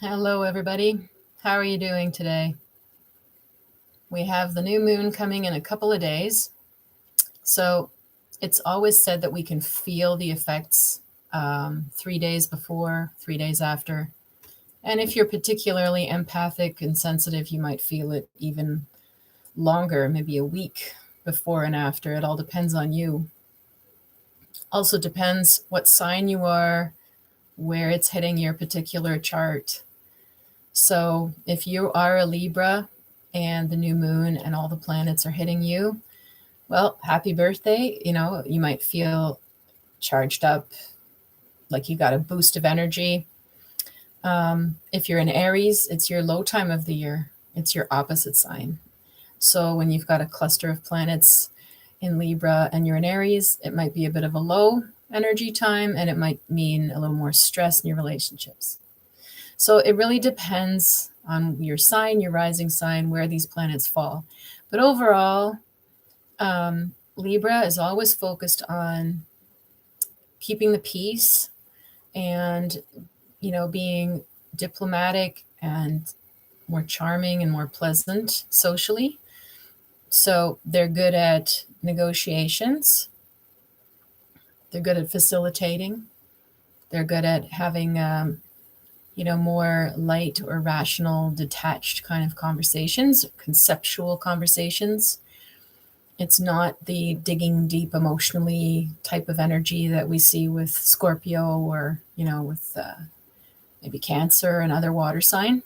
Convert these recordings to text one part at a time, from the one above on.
Hello, everybody. How are you doing today? We have the new moon coming in a couple of days. So it's always said that we can feel the effects 3 days before, 3 days after. And if you're particularly empathic and sensitive, you might feel it even longer, maybe a week before and after. It all depends on you. Also depends what sign you are, where it's hitting your particular chart. So if you are a Libra and the new moon and all the planets are hitting you, well, happy birthday. You might feel charged up, like you got a boost of energy. If you're an Aries, it's your low time of the year. It's your opposite sign. So when you've got a cluster of planets in Libra and you're in Aries, it might be a bit of a low energy time, and it might mean a little more stress in your relationships. So it really depends on your sign, your rising sign, where these planets fall. But overall, Libra is always focused on keeping the peace and, being diplomatic and more charming and more pleasant socially. So they're good at negotiations. They're good at facilitating. They're good at having more light or rational, detached kind of conversations, conceptual conversations. It's not the digging deep emotionally type of energy that we see with Scorpio or, with maybe Cancer and other water sign.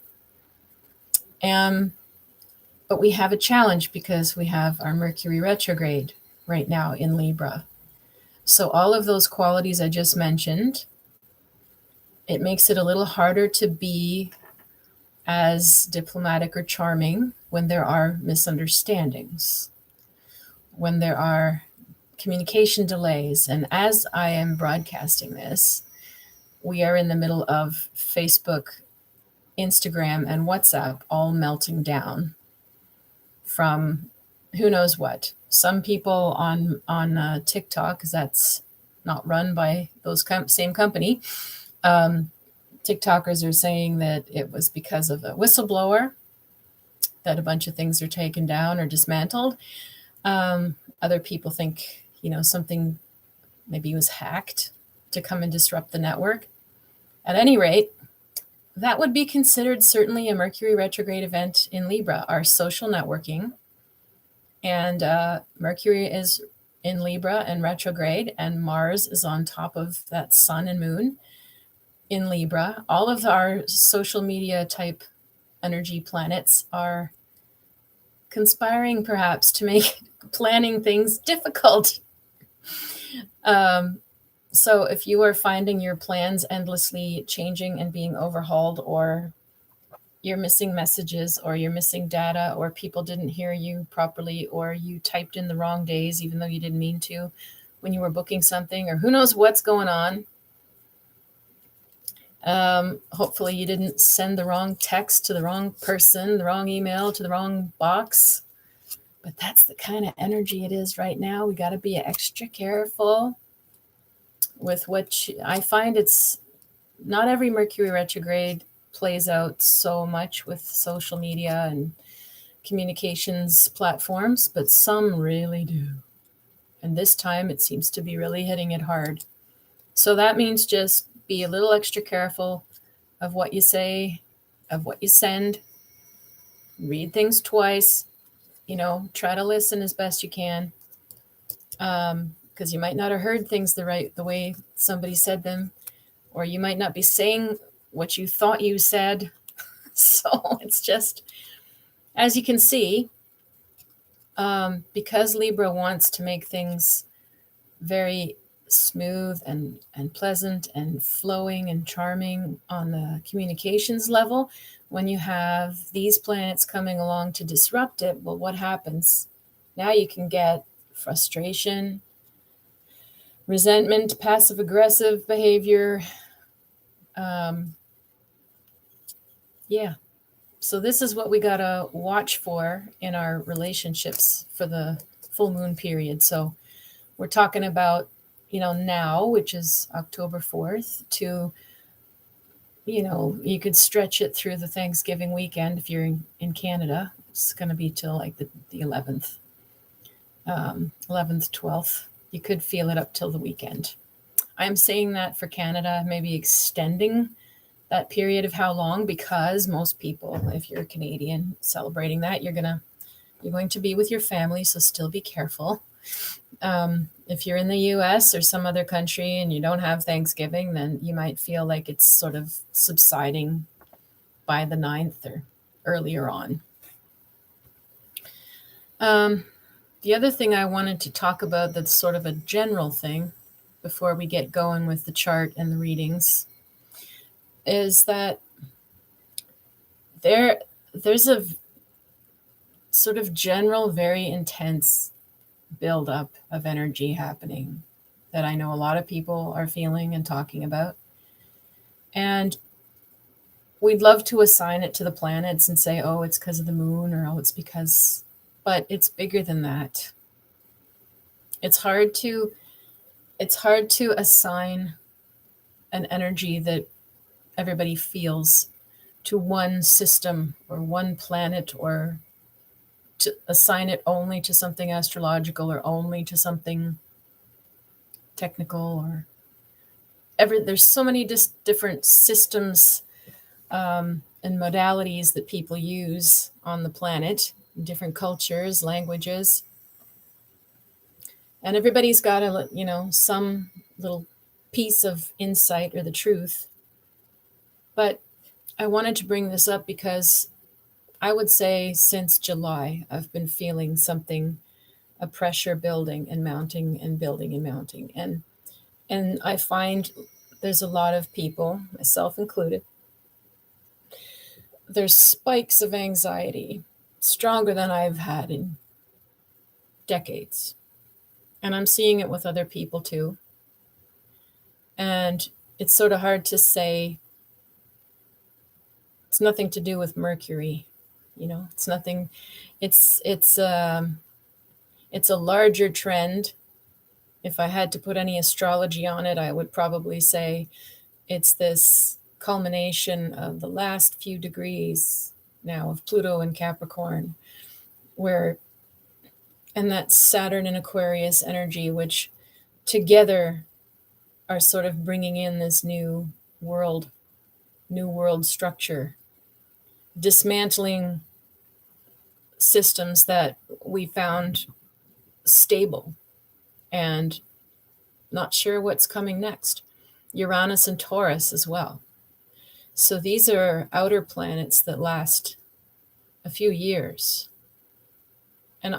But we have a challenge because we have our Mercury retrograde right now in Libra. So all of those qualities I just mentioned, it makes it a little harder to be as diplomatic or charming when there are misunderstandings, when there are communication delays. And as I am broadcasting this, we are in the middle of Facebook, Instagram, and WhatsApp all melting down from who knows what. Some people on TikTok, because that's not run by those same company, TikTokers are saying that it was because of a whistleblower that a bunch of things are taken down or dismantled. Other people think, something maybe was hacked to come and disrupt the network. At any rate, that would be considered certainly a Mercury retrograde event in Libra, our social networking. And Mercury is in Libra and retrograde, and Mars is on top of that sun and moon in Libra. All of our social media type energy planets are conspiring perhaps to make planning things difficult. So if you are finding your plans endlessly changing and being overhauled, or you're missing messages, or you're missing data, or people didn't hear you properly, or you typed in the wrong days even though you didn't mean to when you were booking something, or who knows what's going on. Hopefully you didn't send the wrong text to the wrong person, the wrong email to the wrong box. But that's the kind of energy it is right now. We got to be extra careful with what I find. It's not every Mercury retrograde plays out so much with social media and communications platforms, but some really do. And this time it seems to be really hitting it hard. So that means just be a little extra careful of what you say, of what you send. Read things twice. Try to listen as best you can, because you might not have heard things the way somebody said them, or you might not be saying what you thought you said. So it's just, as you can see, because Libra wants to make things very smooth and pleasant and flowing and charming on the communications level, when you have these planets coming along to disrupt it, well, what happens? Now you can get frustration, resentment, passive-aggressive behavior. So this is what we got to watch for in our relationships for the full moon period. So we're talking about, now, which is October 4th, to you could stretch it through the Thanksgiving weekend if you're in Canada. It's going to be till like the 11th, 11th, 12th. You could feel it up till the weekend. I'm saying that for Canada, maybe extending that period of how long, because most people, if you're Canadian celebrating that, you're going to be with your family, so still be careful. If you're in the US or some other country and you don't have Thanksgiving, then you might feel like it's sort of subsiding by the 9th or earlier on. The other thing I wanted to talk about that's sort of a general thing before we get going with the chart and the readings is that there's a sort of general, very intense buildup of energy happening that I know a lot of people are feeling and talking about. And we'd love to assign it to the planets and say, oh, it's because of the moon, or oh, it's because, but it's bigger than that. It's hard to assign an energy that everybody feels to one system or one planet, or to assign it only to something astrological or only to something technical, or there's so many different systems and modalities that people use on the planet, different cultures, languages, and everybody's got some little piece of insight or the truth. But I wanted to bring this up because I would say since July, I've been feeling something, a pressure building and mounting and building and mounting. And I find there's a lot of people, myself included, there's spikes of anxiety, stronger than I've had in decades. And I'm seeing it with other people too. And it's sort of hard to say. It's nothing to do with Mercury, it's nothing. It's a larger trend. If I had to put any astrology on it, I would probably say it's this culmination of the last few degrees now of Pluto and Capricorn, and that Saturn and Aquarius energy, which together are sort of bringing in this new world structure, dismantling systems that we found stable and not sure what's coming next. Uranus and Taurus as well. So these are outer planets that last a few years. And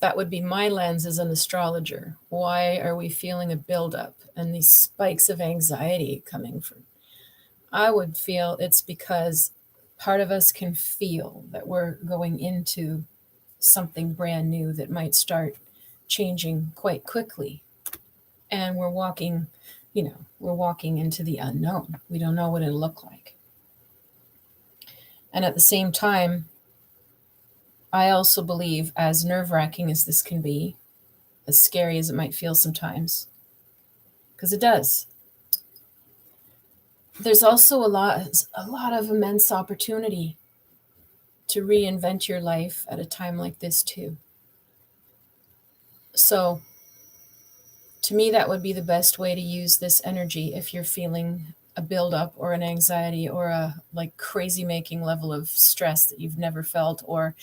that would be my lens as an astrologer. Why are we feeling a buildup and these spikes of anxiety coming from? I would feel it's because part of us can feel that we're going into something brand new that might start changing quite quickly. And we're walking into the unknown. We don't know what it'll look like. And at the same time, I also believe, as nerve-wracking as this can be, as scary as it might feel sometimes, because it does, there's also a lot of immense opportunity to reinvent your life at a time like this too. So to me, that would be the best way to use this energy if you're feeling a buildup or an anxiety or a crazy making level of stress that you've never felt, or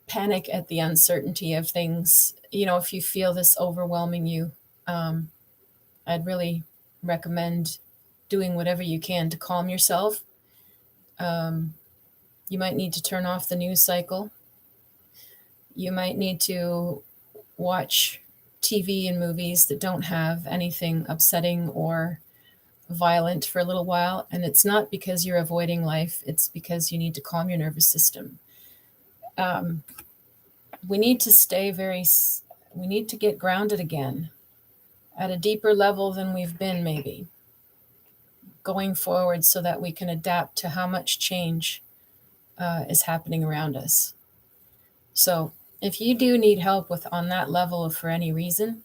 panic at the uncertainty of things. If you feel this overwhelming you, I'd really recommend doing whatever you can to calm yourself. You might need to turn off the news cycle. You might need to watch TV and movies that don't have anything upsetting or violent for a little while. And it's not because you're avoiding life. It's because you need to calm your nervous system. We need to get grounded again at a deeper level than we've been maybe going forward, so that we can adapt to how much change is happening around us. So if you do need help on that level for any reason,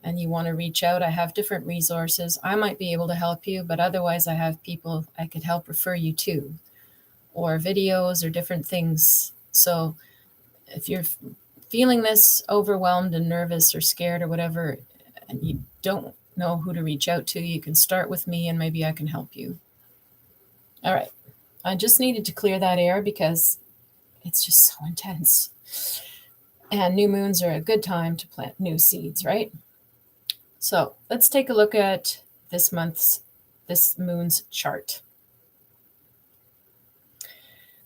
and you want to reach out, I have different resources. I might be able to help you, but otherwise I have people I could help refer you to, or videos or different things. So if you're feeling this overwhelmed and nervous or scared or whatever, and you don't know who to reach out to, you can start with me and maybe I can help you. All right. I just needed to clear that air because it's just so intense. And new moons are a good time to plant new seeds, right? So let's take a look at this moon's chart.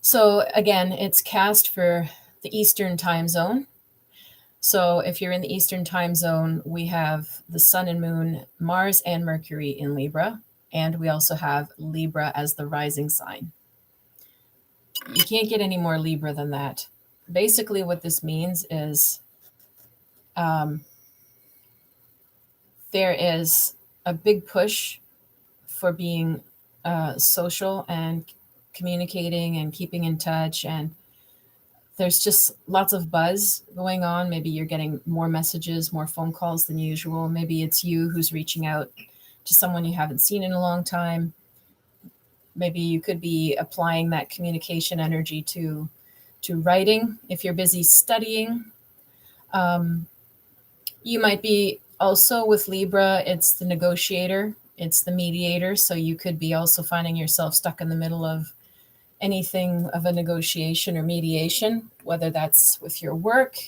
So again, it's cast for the Eastern time zone. So if you're in the Eastern time zone, we have the sun and moon, Mars and Mercury in Libra, and we also have Libra as the rising sign. You can't get any more Libra than that. Basically, what this means is there is a big push for being social and communicating and keeping in touch, and there's just lots of buzz going on. Maybe you're getting more messages, more phone calls than usual. Maybe it's you who's reaching out to someone you haven't seen in a long time. Maybe you could be applying that communication energy to writing if you're busy studying. You might be also with Libra, it's the negotiator, it's the mediator. So you could be also finding yourself stuck in the middle of anything of a negotiation or mediation, whether that's with your work,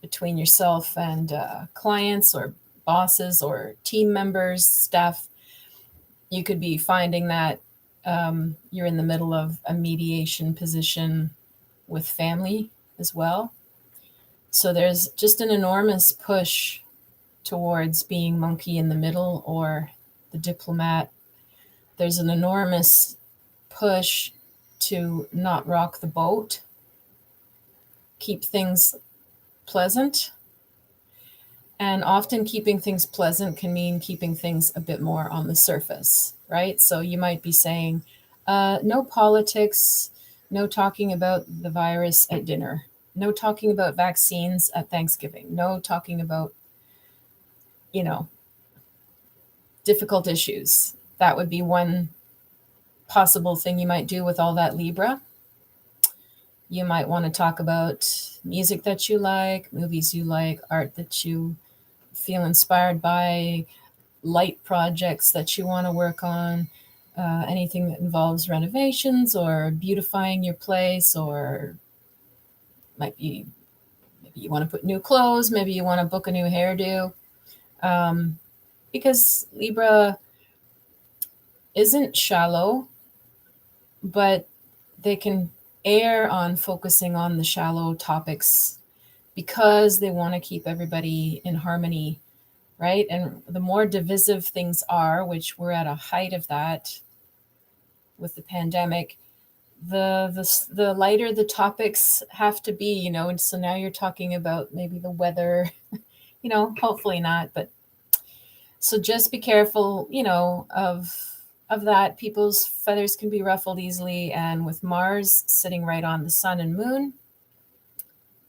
between yourself and clients or bosses or team members, staff. You could be finding that you're in the middle of a mediation position with family as well. So there's just an enormous push towards being monkey in the middle or the diplomat. There's an enormous push to not rock the boat, keep things pleasant. And often keeping things pleasant can mean keeping things a bit more on the surface, right? So you might be saying, no politics, no talking about the virus at dinner, no talking about vaccines at Thanksgiving, no talking about, difficult issues. That would be one possible thing you might do with all that Libra. You might want to talk about music that you like, movies you like, art that you feel inspired by, light projects that you want to work on, anything that involves renovations or beautifying your place, or might be maybe you want to put new clothes, maybe you want to book a new hairdo, because Libra isn't shallow, but they can err on focusing on the shallow topics because they want to keep everybody in harmony, right? And the more divisive things are, which we're at a height of that with the pandemic, the lighter the topics have to be, and so now you're talking about maybe the weather, hopefully not, but so just be careful, of that. People's feathers can be ruffled easily, and with Mars sitting right on the sun and moon,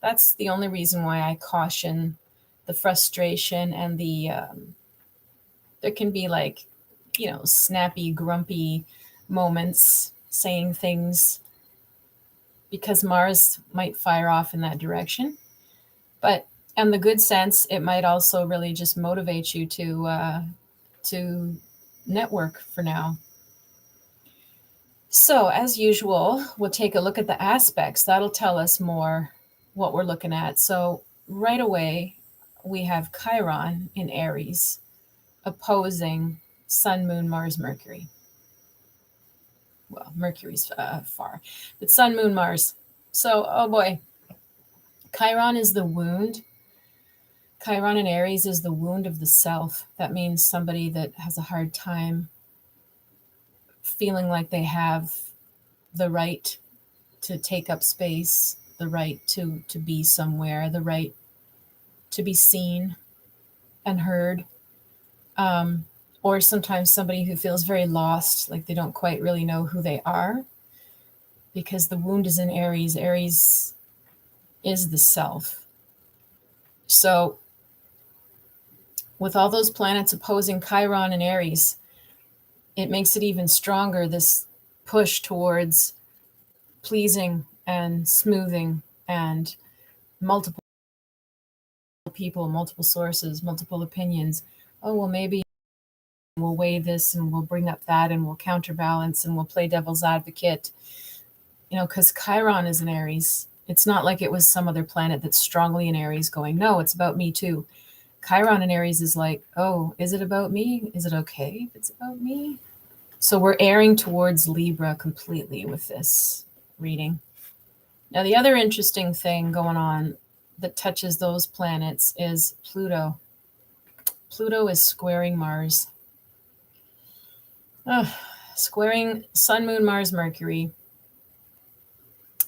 that's the only reason why I caution the frustration and there can be snappy, grumpy moments saying things because Mars might fire off in that direction. But in the good sense, it might also really just motivate you to network for now. So as usual, we'll take a look at the aspects. That'll tell us more what we're looking at. So right away, we have Chiron in Aries opposing Sun, Moon, Mars, Mercury. Well, Mercury's far, but Sun, Moon, Mars. So, oh boy, Chiron is the wound. Chiron in Aries is the wound of the self. That means somebody that has a hard time feeling like they have the right to take up space, the right to be somewhere, the right to be seen and heard. Or sometimes somebody who feels very lost, like they don't quite really know who they are, because the wound is in Aries. Aries is the self. So with all those planets opposing Chiron and Aries, it makes it even stronger, this push towards pleasing and smoothing and multiple people, multiple sources, multiple opinions. Oh, well, maybe we'll weigh this and we'll bring up that and we'll counterbalance and we'll play devil's advocate. Because Chiron is in Aries. It's not like it was some other planet that's strongly in Aries going, no, it's about me too. Chiron in Aries is like, oh, is it about me? Is it okay if it's about me? So we're airing towards Libra completely with this reading. Now, the other interesting thing going on that touches those planets is Pluto. Pluto is squaring Mars. Squaring Sun, Moon, Mars, Mercury.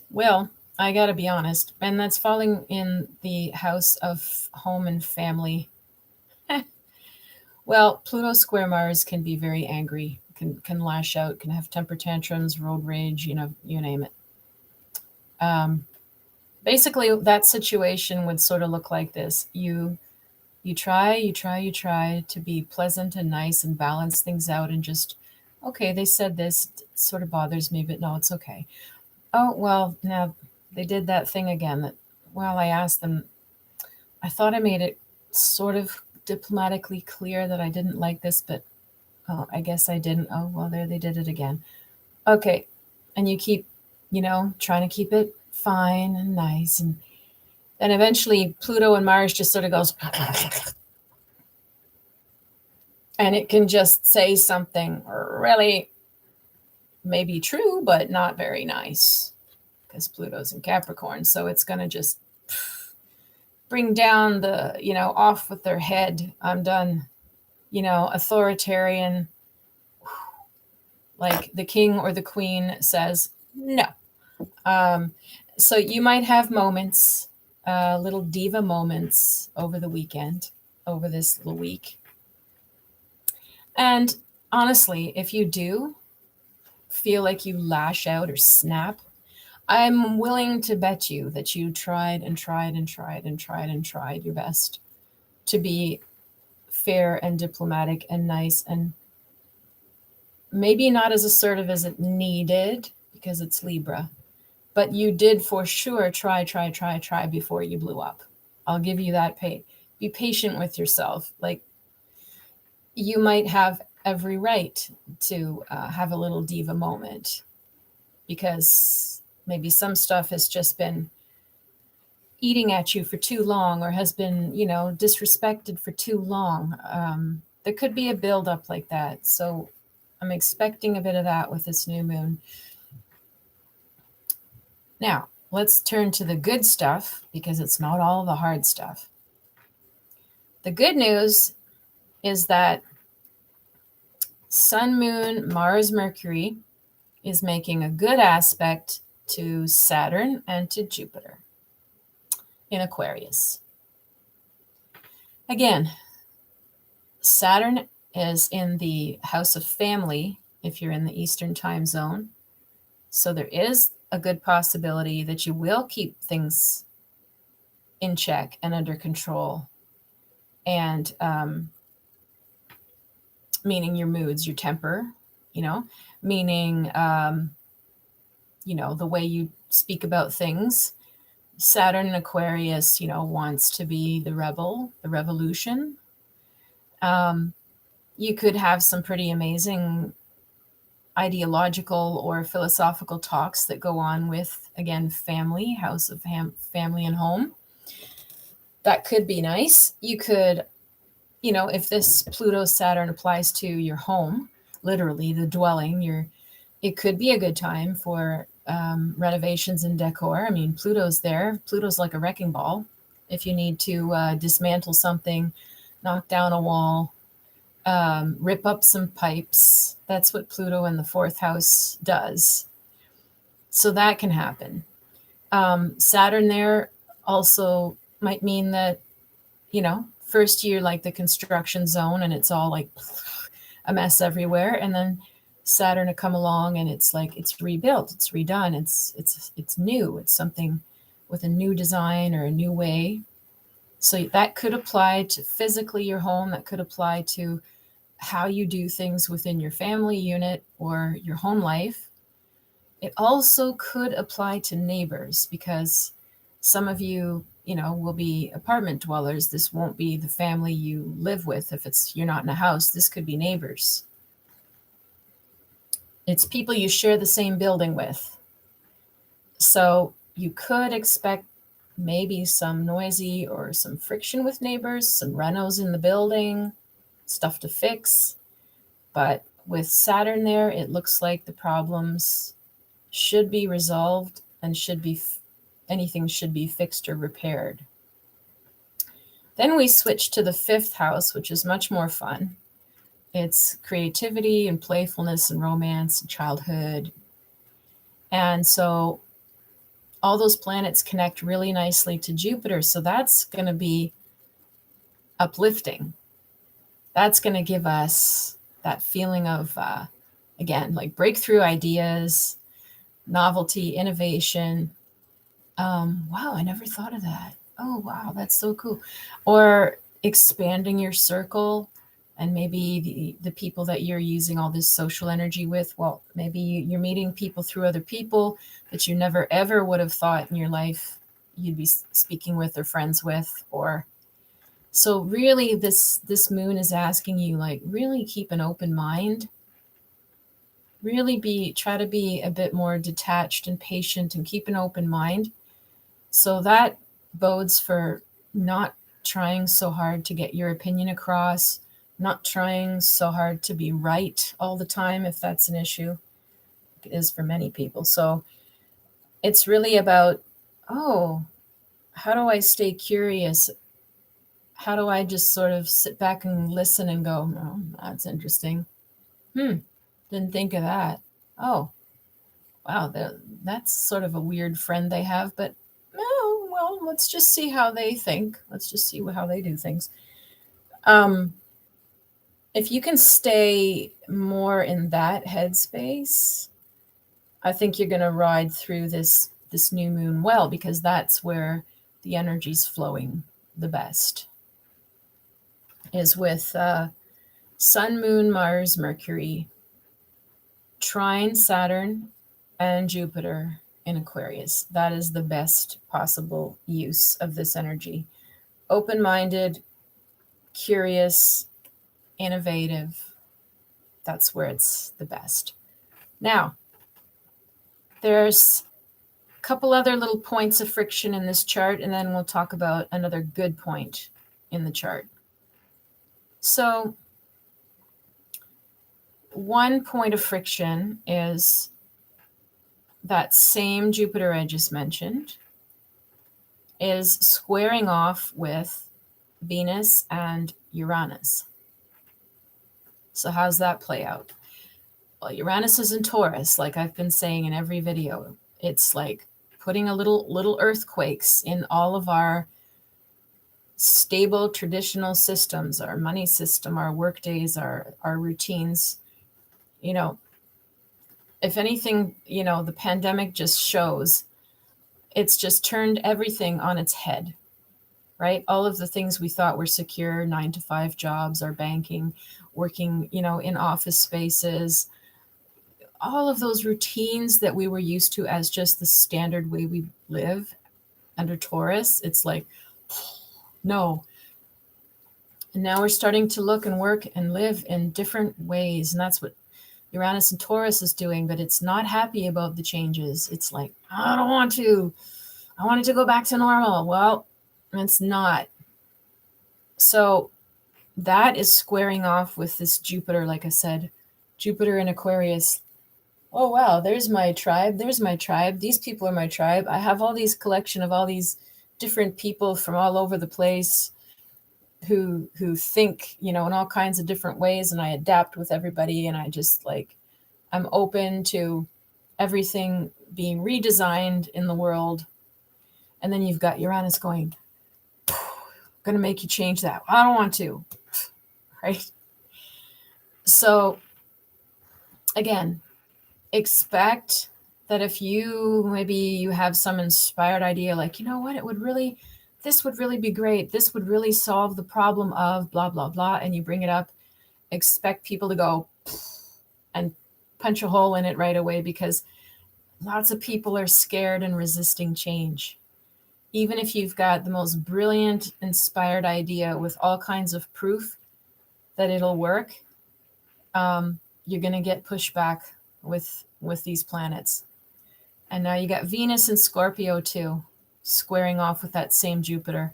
Well, I got to be honest, and that's falling in the house of home and family. Well, Pluto square Mars can be very angry, can lash out, can have temper tantrums, road rage, you name it. Basically, that situation would sort of look like this. You try to be pleasant and nice and balance things out and just, okay, they said this, it sort of bothers me, but no, it's okay. Oh, well, now they did that thing again that, well, I asked them, I thought I made it sort of diplomatically clear that I didn't like this, but I guess I didn't. Oh, well, there they did it again. Okay. And you keep, trying to keep it fine and nice. And then eventually Pluto and Mars just sort of goes, and it can just say something really maybe true, but not very nice, because Pluto's in Capricorn. So it's going to just bring down the, off with their head. I'm done, authoritarian, like the king or the queen says, no. So you might have moments, little diva moments over the weekend, over this little week. And honestly, if you do feel like you lash out or snap, I'm willing to bet you that you tried your best to be fair and diplomatic and nice and maybe not as assertive as it needed because it's Libra, but you did for sure try before you blew up. I'll give you that be patient with yourself. Like, you might have every right to have a little diva moment because maybe some stuff has just been eating at you for too long or has been, disrespected for too long. There could be a buildup like that. So I'm expecting a bit of that with this new moon. Now, let's turn to the good stuff because it's not all the hard stuff. The good news is that Sun, Moon, Mars, Mercury is making a good aspect to Saturn and to Jupiter in Aquarius. Again, Saturn is in the house of family if you're in the Eastern time zone. So there is a good possibility that you will keep things in check and under control, and meaning your moods, your temper, meaning, the way you speak about things. Saturn in Aquarius, wants to be the rebel, the revolution. You could have some pretty amazing ideological or philosophical talks that go on with, again, family, house of family and home. That could be nice. You could, if this Pluto Saturn applies to your home, literally the dwelling, it could be a good time for renovations and decor. I mean, Pluto's there. Pluto's like a wrecking ball. If you need to dismantle something, knock down a wall, rip up some pipes, that's what Pluto in the fourth house does. So that can happen. Saturn there also might mean that, first year, like the construction zone, and it's all like a mess everywhere. And then Saturn to come along and it's like, it's rebuilt, it's redone, it's new, it's something with a new design or a new way. So that could apply to physically your home. That could apply to how you do things within your family unit or your home life. It also could apply to neighbors, because some of you, will be apartment dwellers. This won't be the family you live with. If you're not in a house, this could be neighbors. It's people you share the same building with. So you could expect maybe some noisy or some friction with neighbors, some renos in the building, stuff to fix. But with Saturn there, it looks like the problems should be resolved and anything should be fixed or repaired. Then we switch to the 5th house, which is much more fun. It's creativity and playfulness and romance and childhood. And so all those planets connect really nicely to Jupiter. So that's going to be uplifting. That's going to give us that feeling of, again, like breakthrough ideas, novelty, innovation. Wow, I never thought of that. Oh, wow, that's so cool. Or expanding your circle, and maybe the people that you're using all this social energy with, well, maybe you're meeting people through other people that you never ever would have thought in your life you'd be speaking with or friends with. Or so really this moon is asking you, like, really keep an open mind. Really try to be a bit more detached and patient and keep an open mind. So that bodes for not trying so hard to get your opinion across, not trying so hard to be right all the time, if that's an issue. It is for many people. So it's really about, how do I stay curious? How do I just sort of sit back and listen and go, oh, that's interesting. Didn't think of that. Oh, wow, that's sort of a weird friend they have, but oh, well, let's just see how they think. Let's just see how they do things. If you can stay more in that headspace, I think you're going to ride through this new moon well, because that's where the energy's flowing the best, is with Sun, Moon, Mars, Mercury, trine Saturn, and Jupiter in Aquarius. That is the best possible use of this energy. Open-minded, curious, innovative. That's where it's the best. Now, there's a couple other little points of friction in this chart, and then we'll talk about another good point in the chart. So one point of friction is that same Jupiter I just mentioned is squaring off with Venus and Uranus. So how's that play out? Well, Uranus is in Taurus, like I've been saying in every video. It's like putting a little earthquakes in all of our stable traditional systems, our money system, our work days, our routines. If anything, the pandemic just shows, it's just turned everything on its head, right? All of the things we thought were secure, 9-to-5 jobs, our banking, working, in office spaces, all of those routines that we were used to as just the standard way we live under Taurus, it's like, no. And now we're starting to look and work and live in different ways. And that's what Uranus and Taurus is doing, but it's not happy about the changes. It's like, I don't want to. I want it to go back to normal. Well, it's not. So that is squaring off with this Jupiter, like I said, Jupiter in Aquarius. Oh, wow, there's my tribe. There's my tribe. These people are my tribe. I have all these collection of all these different people from all over the place who think, in all kinds of different ways, and I adapt with everybody, and I just I'm open to everything being redesigned in the world. And then you've got Uranus going, going to make you change that. I don't want to, right? So again, expect that if you have some inspired idea, like, it would really this would really be great. This would really solve the problem of blah, blah, blah. And you bring it up, expect people to go and punch a hole in it right away, because lots of people are scared and resisting change. Even if you've got the most brilliant, inspired idea with all kinds of proof that it'll work, you're going to get pushback with these planets. And now you got Venus and Scorpio too, squaring off with that same Jupiter.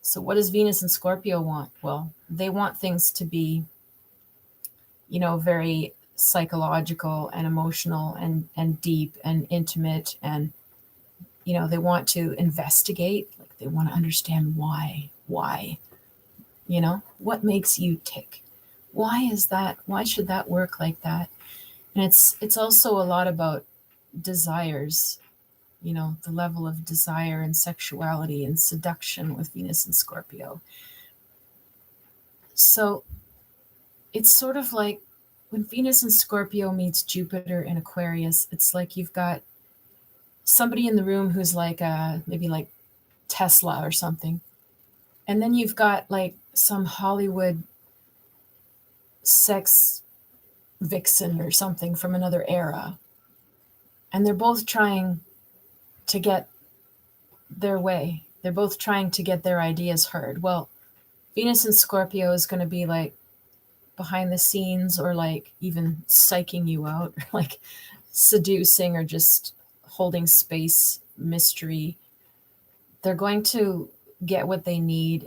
So what does Venus and Scorpio want? Well, they want things to be, very psychological and emotional and deep and intimate. And, they want to investigate, like they want to understand why, what makes you tick? Why is that? Why should that work like that? And it's also a lot about desires, the level of desire and sexuality and seduction with Venus and Scorpio. So it's sort of like when Venus and Scorpio meets Jupiter in Aquarius, it's like you've got somebody in the room who's like maybe like Tesla or something. And then you've got like some Hollywood sex vixen or something from another era. And they're both trying to get their way. They're both trying to get their ideas heard. Well, Venus and Scorpio is going to be like behind the scenes, or like even psyching you out, or like seducing, or just holding space, mystery. They're going to get what they need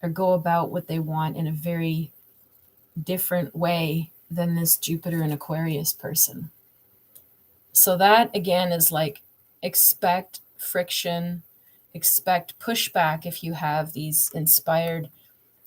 or go about what they want in a very different way than this Jupiter and Aquarius person. So that again is like, expect friction, expect pushback if you have these inspired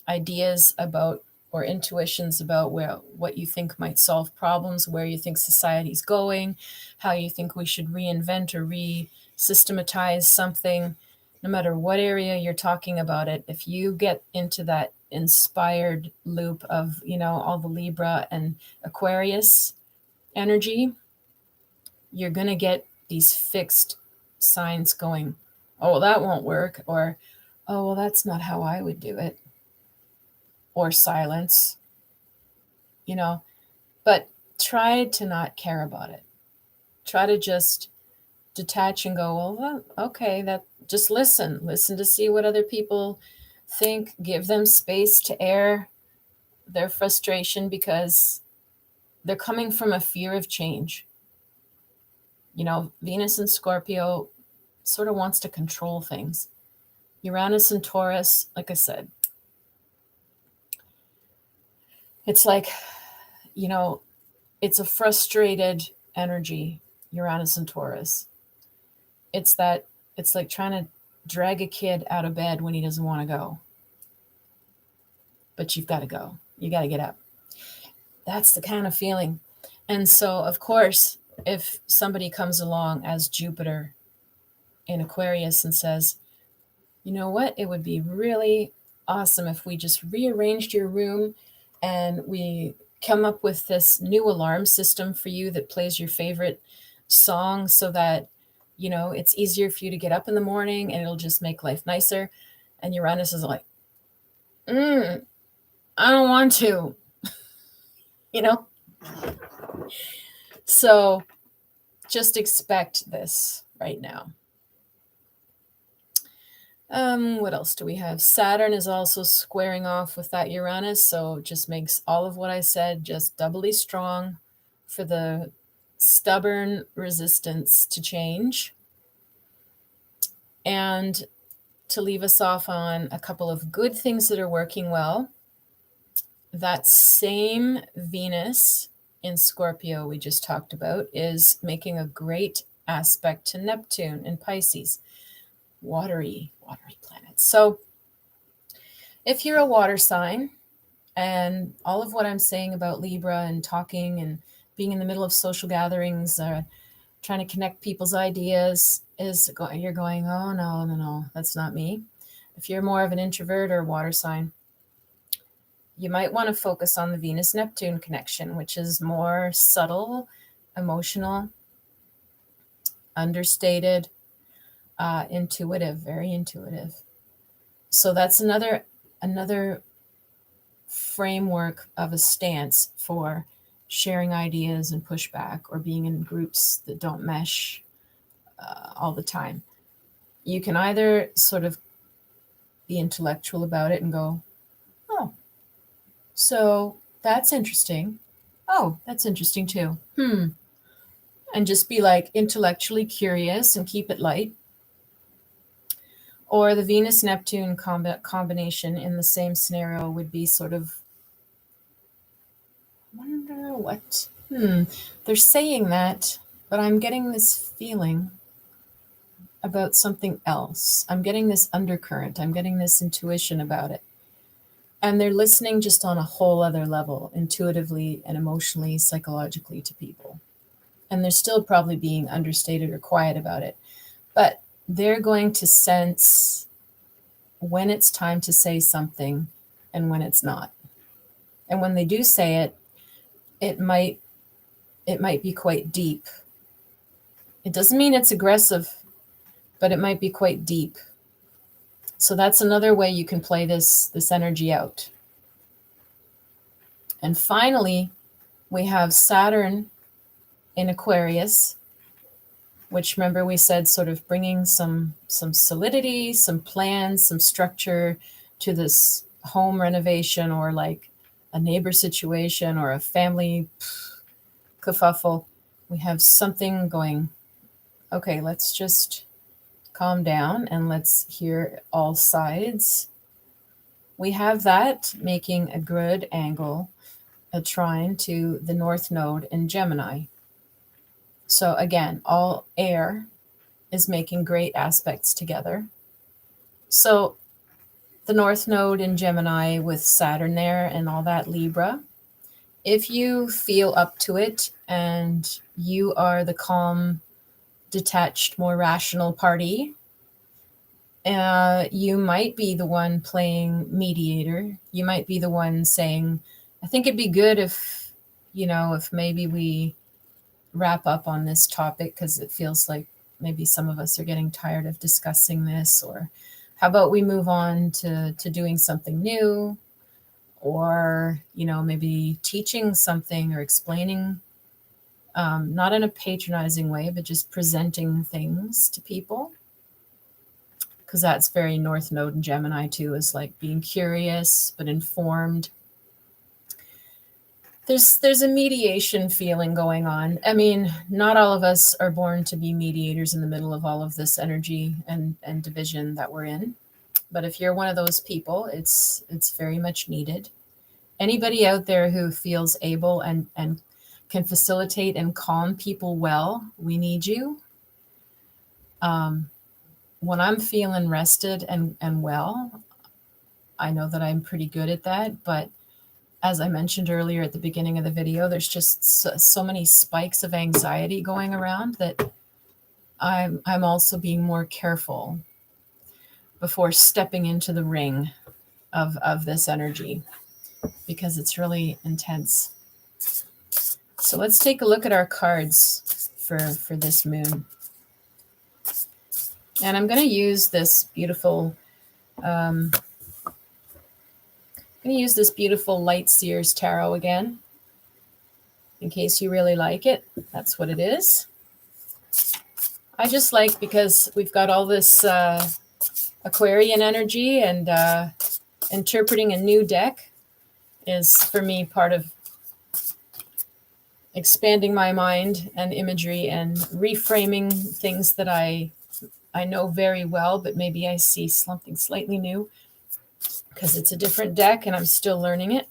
ideas about, or intuitions about what you think might solve problems, where you think society's going, how you think we should reinvent or re-systematize something. No matter what area you're talking about it, if you get into that inspired loop of, all the Libra and Aquarius energy, you're going to get these fixed signs going, oh, well, that won't work, or, oh, well, that's not how I would do it, or silence, but try to not care about it. Try to just detach and go, well, okay, that just listen to see what other people think, give them space to air their frustration, because they're coming from a fear of change. Venus and Scorpio sort of wants to control things. Uranus and Taurus, like I said, it's like, it's a frustrated energy, Uranus and Taurus. It's like trying to drag a kid out of bed when he doesn't want to go. But you've got to go. You got to get up. That's the kind of feeling. And so, of course, if somebody comes along as Jupiter in Aquarius and says, you know what, it would be really awesome if we just rearranged your room and we come up with this new alarm system for you that plays your favorite song, so that, it's easier for you to get up in the morning and it'll just make life nicer. And Uranus is like, I don't want to, So just expect this right now. What else do we have? Saturn is also squaring off with that Uranus, so it just makes all of what I said just doubly strong for the stubborn resistance to change. And to leave us off on a couple of good things that are working well, that same Venus in Scorpio we just talked about is making a great aspect to Neptune in Pisces. Watery planets. So if you're a water sign, and all of what I'm saying about Libra and talking and being in the middle of social gatherings, trying to connect people's ideas, you're going, oh, no, that's not me. If you're more of an introvert or water sign, you might want to focus on the Venus-Neptune connection, which is more subtle, emotional, understated, Intuitive, very intuitive. So that's another framework of a stance for sharing ideas and pushback, or being in groups that don't mesh all the time. You can either sort of be intellectual about it and go, oh, so that's interesting. Oh, that's interesting too. And just be like intellectually curious and keep it light. Or the Venus-Neptune combination in the same scenario would be sort of, I wonder what, they're saying that, but I'm getting this feeling about something else. I'm getting this undercurrent. I'm getting this intuition about it. And they're listening just on a whole other level, intuitively and emotionally, psychologically, to people. And they're still probably being understated or quiet about it. But they're going to sense when it's time to say something and when it's not. And when they do say it, it might be quite deep. It doesn't mean it's aggressive, but it might be quite deep. So that's another way you can play this energy out. And finally, we have Saturn in Aquarius, which, remember, we said sort of bringing some solidity, some plans, some structure to this home renovation, or like a neighbor situation or a family kerfuffle. We have something going, okay, let's just calm down and let's hear all sides. We have that making a good angle, a trine to the North Node in Gemini. So again, all air is making great aspects together. So the North Node in Gemini with Saturn there and all that Libra, if you feel up to it and you are the calm, detached, more rational party, you might be the one playing mediator. You might be the one saying, I think it'd be good if maybe we wrap up on this topic, because it feels like maybe some of us are getting tired of discussing this, or how about we move on to doing something new, or maybe teaching something or explaining, not in a patronizing way, but just presenting things to people, because that's very North Node in Gemini too, is like being curious but informed. There's a mediation feeling going on. I mean, not all of us are born to be mediators in the middle of all of this energy and division that we're in. But if you're one of those people, it's very much needed. Anybody out there who feels able and can facilitate and calm people well, we need you. When I'm feeling rested and well, I know that I'm pretty good at that, but as I mentioned earlier at the beginning of the video, there's just so many spikes of anxiety going around that I'm also being more careful before stepping into the ring of this energy, because it's really intense. So let's take a look at our cards for this moon. And I'm going to use this beautiful Light Seers Tarot again, in case you really like it. That's what it is. I just like, because we've got all this Aquarian energy, and interpreting a new deck is, for me, part of expanding my mind and imagery and reframing things that I know very well, but maybe I see something slightly new, because it's a different deck and I'm still learning it.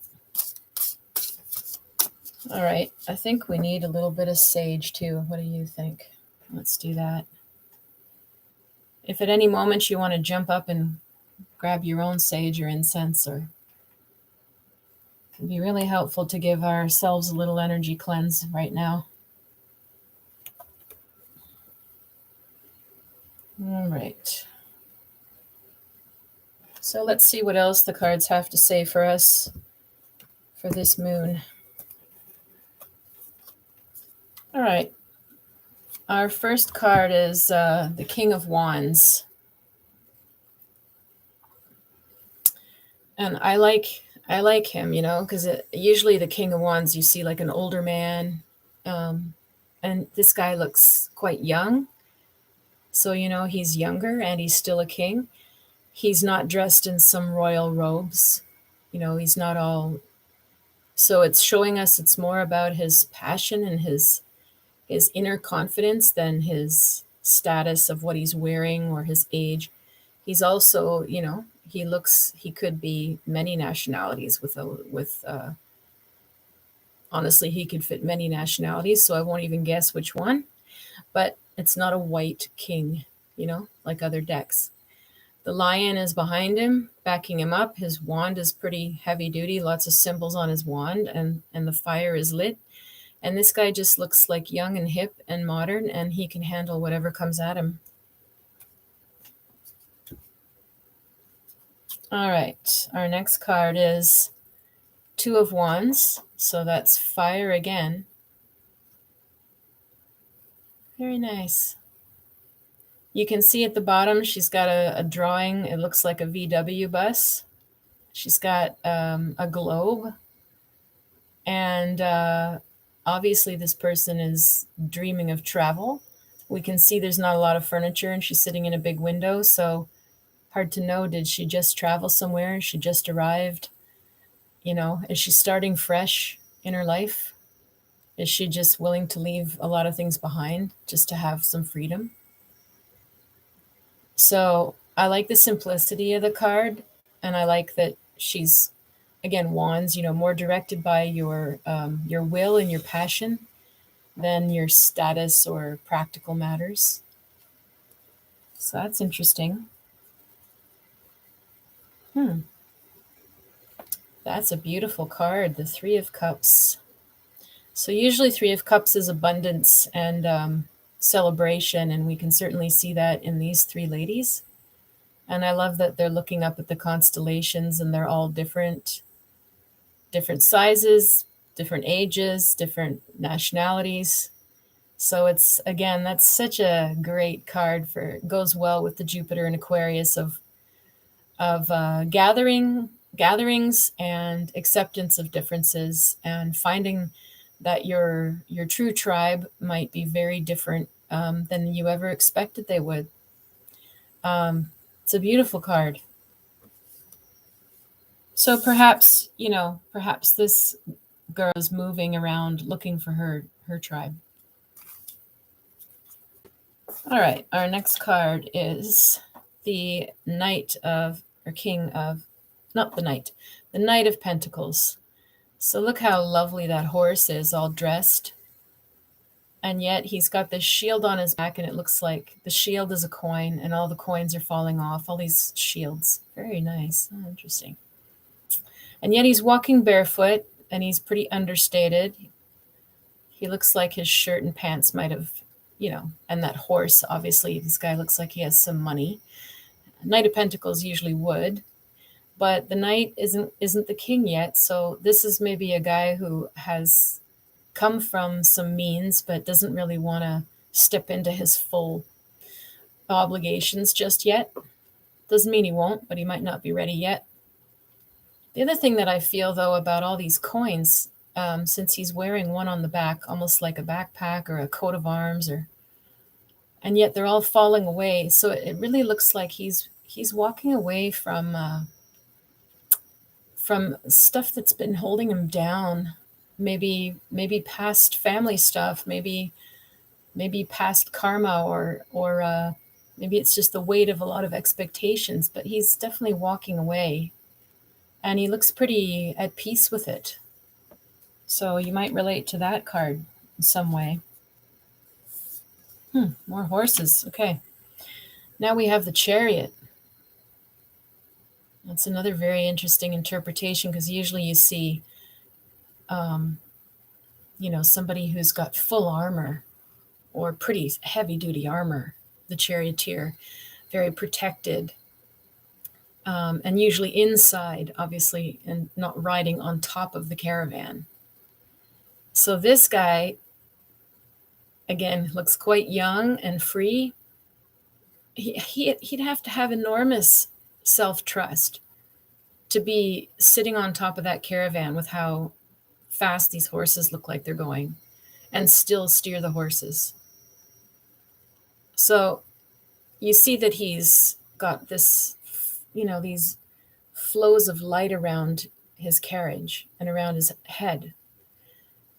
All right, I think we need a little bit of sage too. What do you think? Let's do that. If at any moment you want to jump up and grab your own sage or incense, or it can be really helpful to give ourselves a little energy cleanse right now. All right. So let's see what else the cards have to say for us for this moon. All right. Our first card is the King of Wands. And I like him, because usually the King of Wands, you see like an older man. And this guy looks quite young. So, he's younger and he's still a king. He's not dressed in some royal robes. He's not all. So it's showing us it's more about his passion and his inner confidence than his status of what he's wearing or his age. He's also, he could be many nationalities honestly, he could fit many nationalities, so I won't even guess which one. But it's not a white king, like other decks. The lion is behind him, backing him up. His wand is pretty heavy duty, lots of symbols on his wand, and the fire is lit. And this guy just looks like young and hip and modern, and he can handle whatever comes at him. All right, our next card is Two of Wands, so that's fire again. Very nice. You can see at the bottom, she's got a drawing. It looks like a VW bus. She's got a globe. And obviously this person is dreaming of travel. We can see there's not a lot of furniture and she's sitting in a big window. So hard to know, did she just travel somewhere? She just arrived? Is she starting fresh in her life? Is she just willing to leave a lot of things behind just to have some freedom? So I like the simplicity of the card, and I like that she's, again, wands, more directed by your will and your passion than your status or practical matters. So that's interesting. That's a beautiful card, the Three of Cups. So usually Three of Cups is abundance and celebration, and we can certainly see that in these three ladies. And I love that they're looking up at the constellations, and they're all different sizes, different ages, different nationalities. So it's, again, that's such a great card goes well with the Jupiter and Aquarius of gatherings and acceptance of differences, and finding that your true tribe might be very different than you ever expected they would. It's a beautiful card. So perhaps this girl is moving around looking for her tribe. All right, our next card is the Knight of Pentacles. So look how lovely that horse is, all dressed. And yet he's got this shield on his back, and it looks like the shield is a coin, and all the coins are falling off, all these shields. Very nice. Oh, interesting. And yet he's walking barefoot, and he's pretty understated. He looks like his shirt and pants might have, and that horse, obviously, this guy looks like he has some money. Knight of Pentacles usually would, but the knight isn't the king yet. So this is maybe a guy who has come from some means, but doesn't really want to step into his full obligations just yet. Doesn't mean he won't, but he might not be ready yet. The other thing that I feel, though, about all these coins, since he's wearing one on the back, almost like a backpack or a coat of arms, and yet they're all falling away. So it really looks like he's walking away from stuff that's been holding him down. Maybe past family stuff, maybe past karma, or maybe it's just the weight of a lot of expectations, but he's definitely walking away, and he looks pretty at peace with it. So you might relate to that card in some way. More horses. Okay. Now we have the Chariot. That's another very interesting interpretation, because usually you see somebody who's got full armor or pretty heavy duty armor, the charioteer, very protected, and usually inside, obviously, and not riding on top of the caravan. So this guy Again, looks quite young and free. He'd have to have enormous self-trust to be sitting on top of that caravan with how fast these horses look like they're going and still steer the horses. So you see that he's got this, these flows of light around his carriage and around his head.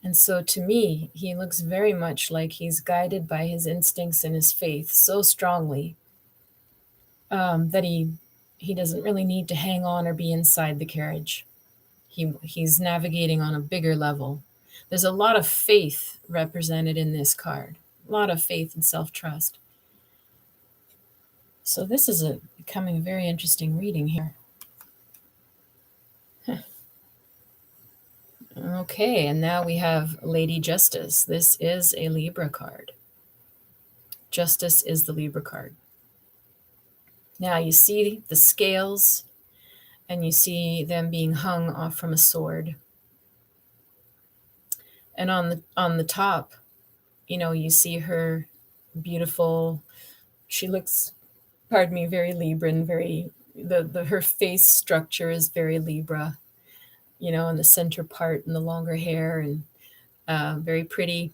And so to me, he looks very much like he's guided by his instincts and his faith so strongly that he doesn't really need to hang on or be inside the carriage. He's navigating on a bigger level. There's a lot of faith represented in this card, a lot of faith and self-trust. So this is becoming a very interesting reading here. Okay, and now we have Lady Justice. This is a Libra card. Justice is the Libra card. Now you see the scales, and you see them being hung off from a sword. And on the top, you see her beautiful. She looks, pardon me, very Libran. Very her face structure is very Libra. And the center part and the longer hair, and very pretty.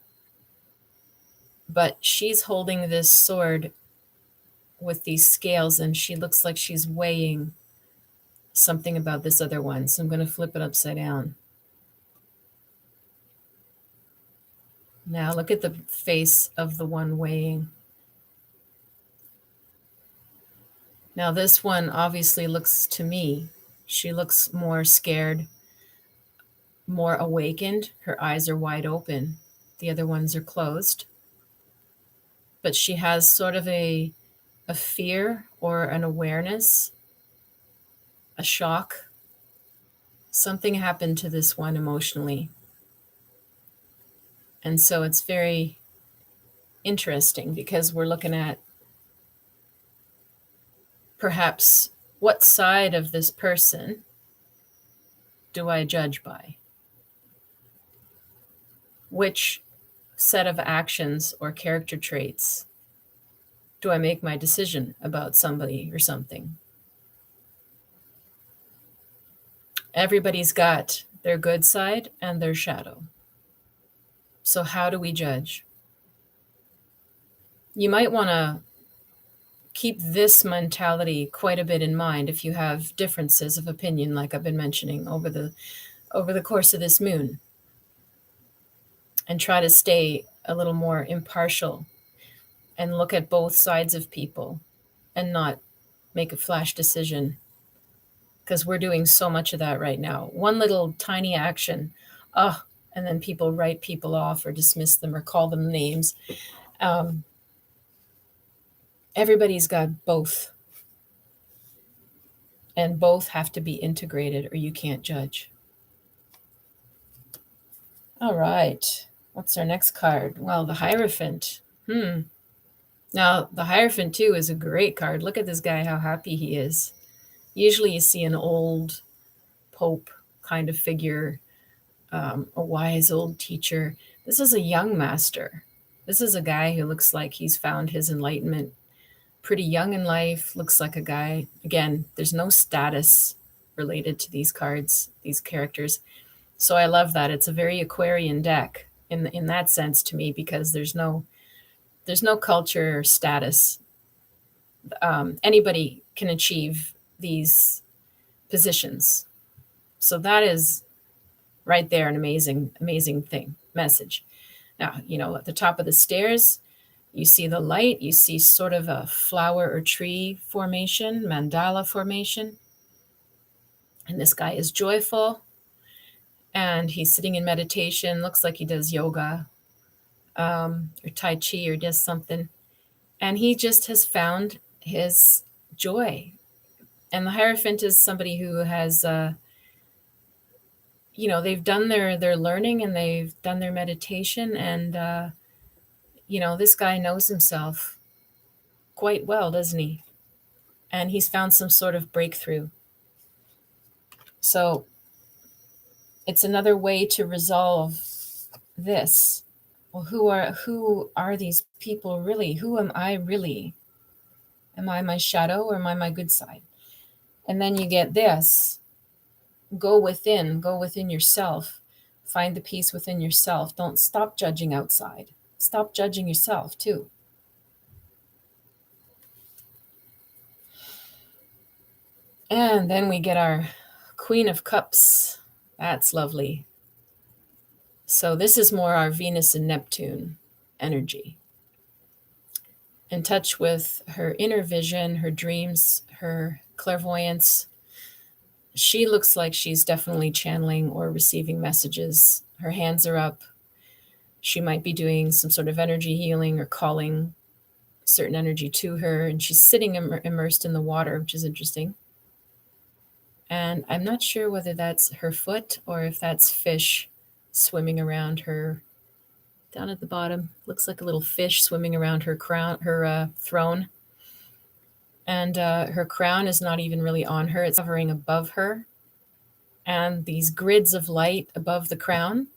But she's holding this sword with these scales, and she looks like she's weighing something about this other one. So I'm going to flip it upside down. Now look at the face of the one weighing. Now this one obviously looks, to me, she looks more scared, more awakened. Her eyes are wide open. The other ones are closed. But she has sort of a fear or an awareness, a shock. Something happened to this one emotionally. And so it's very interesting because we're looking at perhaps what side of this person do I judge by? Which set of actions or character traits do I make my decision about somebody or something? Everybody's got their good side and their shadow. So how do we judge? You might want to keep this mentality quite a bit in mind if you have differences of opinion, like I've been mentioning over the course of this moon. And try to stay a little more impartial and look at both sides of people and not make a flash decision, because we're doing so much of that right now. One little tiny action, and then people write people off or dismiss them or call them names. Everybody's got both, and both have to be integrated or you can't judge. All right. What's our next card? Well, the Hierophant. Now, the Hierophant, too, is a great card. Look at this guy, how happy he is. Usually you see an old pope kind of figure, a wise old teacher. This is a young master. This is a guy who looks like he's found his enlightenment pretty young in life. Looks like a guy, again, there's no status related to these cards, these characters. So I love that. It's a very Aquarian deck in that sense to me, because there's no culture or status. Anybody can achieve these positions. So that is right there an amazing thing, message. Now, at the top of the stairs, you see the light, you see sort of a flower or tree formation, mandala formation. And this guy is joyful. And he's sitting in meditation, looks like he does yoga or Tai Chi or does something. And he just has found his joy. And the Hierophant is somebody who has, they've done their learning and they've done their meditation. And, this guy knows himself quite well, doesn't he? And he's found some sort of breakthrough. So it's another way to resolve this. well, who are these people really? Who am I really? Am I my shadow or am I my good side? And then you get this. Go within yourself. Find the peace within yourself. Don't stop judging outside. Stop judging yourself too. And then we get our Queen of Cups. That's lovely. So this is more our Venus and Neptune energy. In touch with her inner vision, her dreams, her clairvoyance. She looks like she's definitely channeling or receiving messages. Her hands are up. She might be doing some sort of energy healing or calling certain energy to her. And she's sitting immersed in the water, which is interesting. And I'm not sure whether that's her foot or if that's fish swimming around her. Down at the bottom, looks like a little fish swimming around her crown, her throne. And her crown is not even really on her. It's hovering above her. And these grids of light above the crown.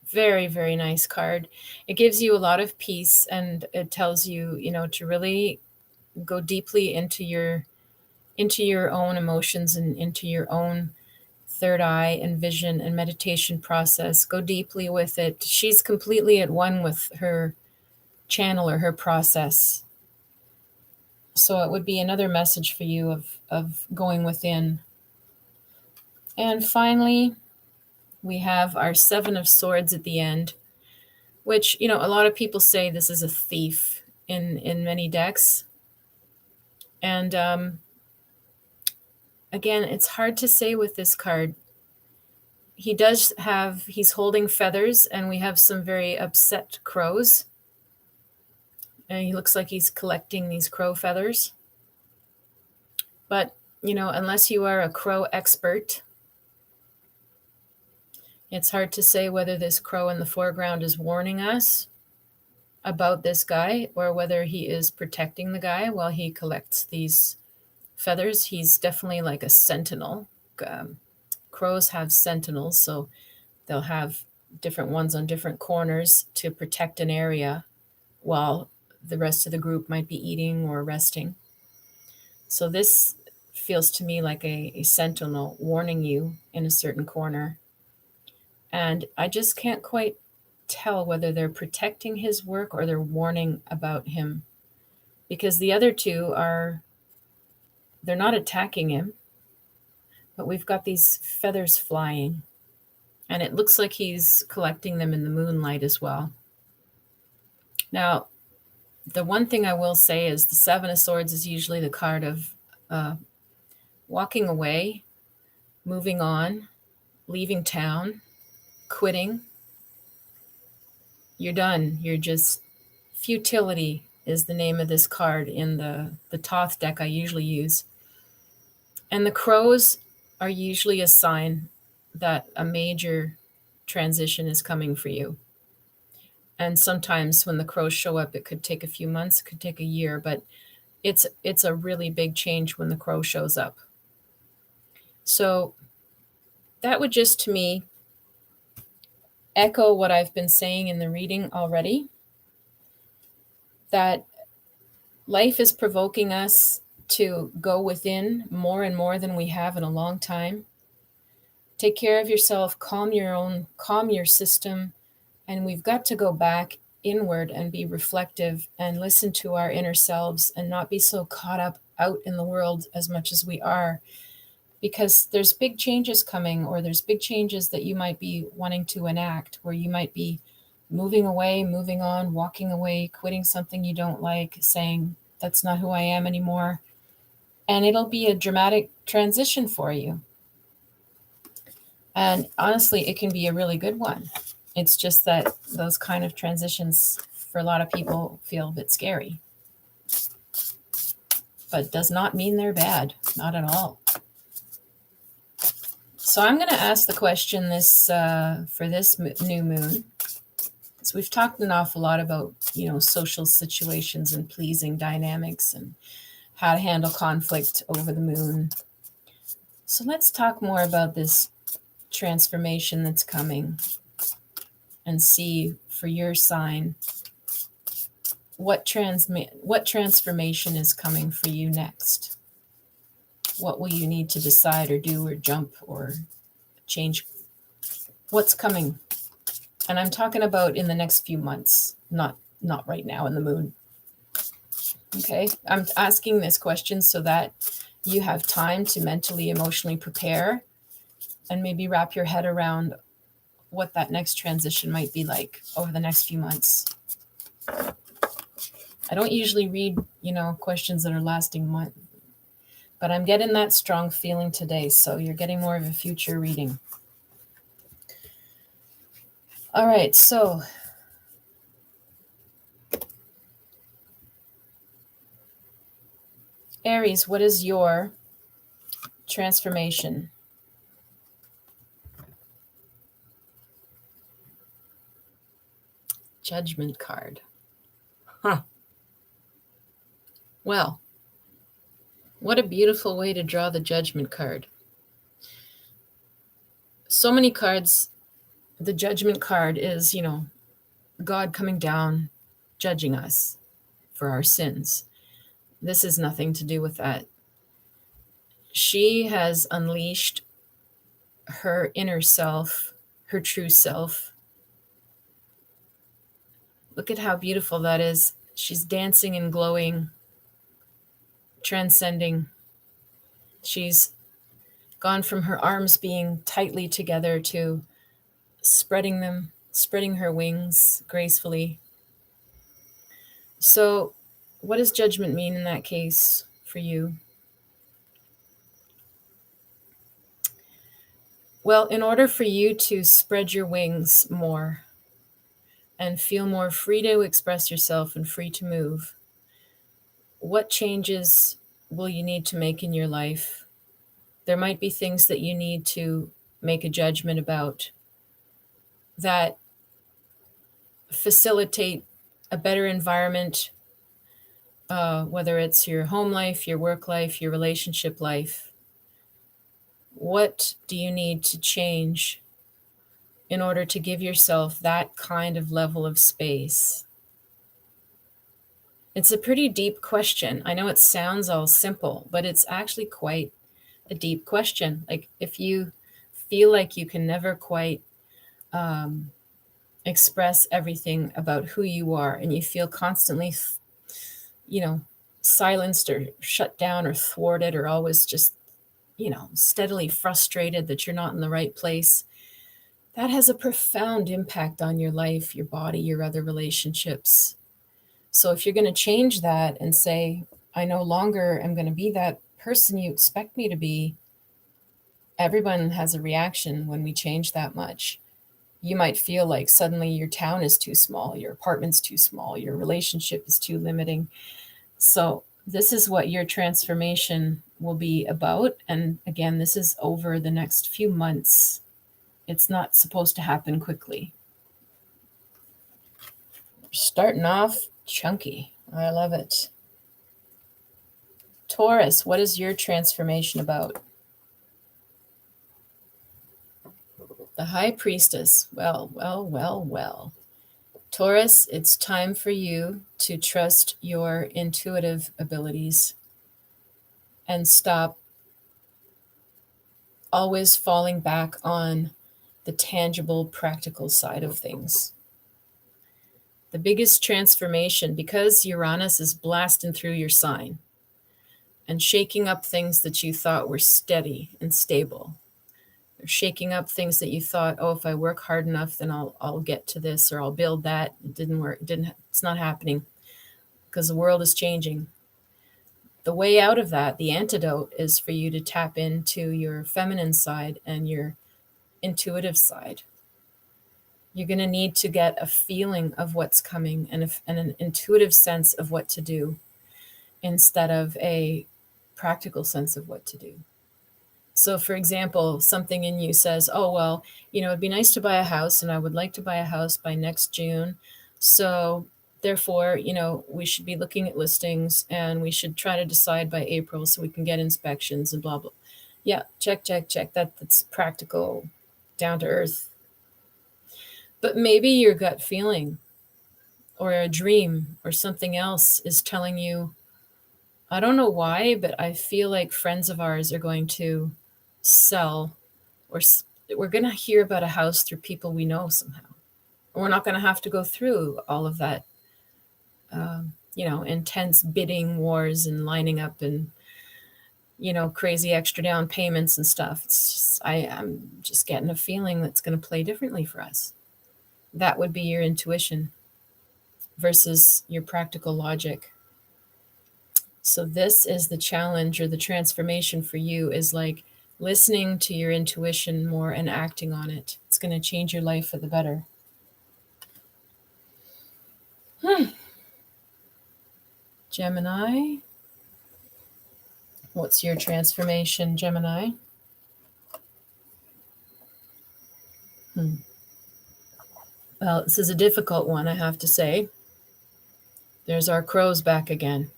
Very, very nice card. It gives you a lot of peace, and it tells you, to really go deeply into your own emotions and into your own third eye and vision and meditation process. Go deeply with it. She's completely at one with her channel or her process. So it would be another message for you of going within. And finally, we have our Seven of Swords at the end, which, a lot of people say this is a thief in many decks. And again, it's hard to say with this card. He's holding feathers, and we have some very upset crows. And he looks like he's collecting these crow feathers. But, unless you are a crow expert, it's hard to say whether this crow in the foreground is warning us about this guy or whether he is protecting the guy while he collects these feathers. He's definitely like a sentinel. Crows have sentinels, so they'll have different ones on different corners to protect an area while the rest of the group might be eating or resting. So this feels to me like a sentinel warning you in a certain corner. And I just can't quite tell whether they're protecting his work or they're warning about him. Because the other two they're not attacking him, but we've got these feathers flying. And it looks like he's collecting them in the moonlight as well. Now, the one thing I will say is the Seven of Swords is usually the card of walking away, moving on, leaving town, quitting. You're done. You're just futility is the name of this card in the Thoth deck I usually use. And the crows are usually a sign that a major transition is coming for you. And sometimes when the crows show up, it could take a few months, it could take a year, but it's a really big change when the crow shows up. So that would just, to me, echo what I've been saying in the reading already, that life is provoking us to go within more and more than we have in a long time. Take care of yourself, calm your system, and we've got to go back inward and be reflective and listen to our inner selves and not be so caught up out in the world as much as we are, because there's big changes coming, or there's big changes that you might be wanting to enact, where you might be moving away, moving on, walking away, quitting something you don't like, saying, that's not who I am anymore. And it'll be a dramatic transition for you. And honestly, it can be a really good one. It's just that those kind of transitions for a lot of people feel a bit scary. But does not mean they're bad, not at all. So I'm going to ask the question for this new moon. So we've talked an awful lot about, social situations and pleasing dynamics and how to handle conflict over the moon. So let's talk more about this transformation that's coming. and see for your sign what transformation is coming for you next. What will you need to decide or do or jump or change? What's coming? And I'm talking about in the next few months, not right now in the moon. Okay, I'm asking this question so that you have time to mentally, emotionally prepare and maybe wrap your head around what that next transition might be like over the next few months. I don't usually read, questions that are lasting months, but I'm getting that strong feeling today, so you're getting more of a future reading. All right, so Aries, what is your transformation? Judgment card. Huh. Well, what a beautiful way to draw the Judgment card. So many cards, the Judgment card is, God coming down, judging us for our sins. This has nothing to do with that. She has unleashed her inner self, her true self. Look at how beautiful that is. She's dancing and glowing, transcending. She's gone from her arms being tightly together to spreading her wings gracefully. So, what does judgment mean in that case for you? Well, in order for you to spread your wings more and feel more free to express yourself and free to move, what changes will you need to make in your life? There might be things that you need to make a judgment about that facilitate a better environment, whether it's your home life, your work life, your relationship life. What do you need to change in order to give yourself that kind of level of space? It's a pretty deep question. I know it sounds all simple, but it's actually quite a deep question. Like, if you feel like you can never quite express everything about who you are, and you feel constantly, silenced or shut down or thwarted, or always just, steadily frustrated that you're not in the right place, that has a profound impact on your life, your body, your other relationships. So if you're going to change that and say, I no longer am going to be that person you expect me to be, everyone has a reaction when we change that much. You might feel like suddenly your town is too small, your apartment's too small, your relationship is too limiting. So this is what your transformation will be about. And again, this is over the next few months. It's not supposed to happen quickly. Starting off chunky. I love it. Taurus, what is your transformation about? The High Priestess. Well. Taurus, it's time for you to trust your intuitive abilities and stop always falling back on the tangible, practical side of things. The biggest transformation, because Uranus is blasting through your sign and shaking up things that you thought were steady and stable. They're shaking up things that you thought, if I work hard enough, then I'll get to this, or I'll build that. It didn't work. It's not happening because the world is changing. The way out of that, the antidote, is for you to tap into your feminine side and your intuitive side. You're going to need to get a feeling of what's coming and an intuitive sense of what to do instead of a practical sense of what to do. So, for example, something in you says, it'd be nice to buy a house, and I would like to buy a house by next June. So therefore, we should be looking at listings, and we should try to decide by April so we can get inspections and blah, blah. Yeah, check. That's practical, down to earth. But maybe your gut feeling or a dream or something else is telling you, I don't know why, but I feel like friends of ours are going to sell, or we're going to hear about a house through people we know somehow. We're not going to have to go through all of that, intense bidding wars and lining up and, crazy extra down payments and stuff. It's just, I'm just getting a feeling that's going to play differently for us. That would be your intuition versus your practical logic. So this is the challenge or the transformation for you, is like listening to your intuition more and acting on it. It's going to change your life for the better. Gemini. What's your transformation, Gemini? Well, this is a difficult one, I have to say. There's our crows back again.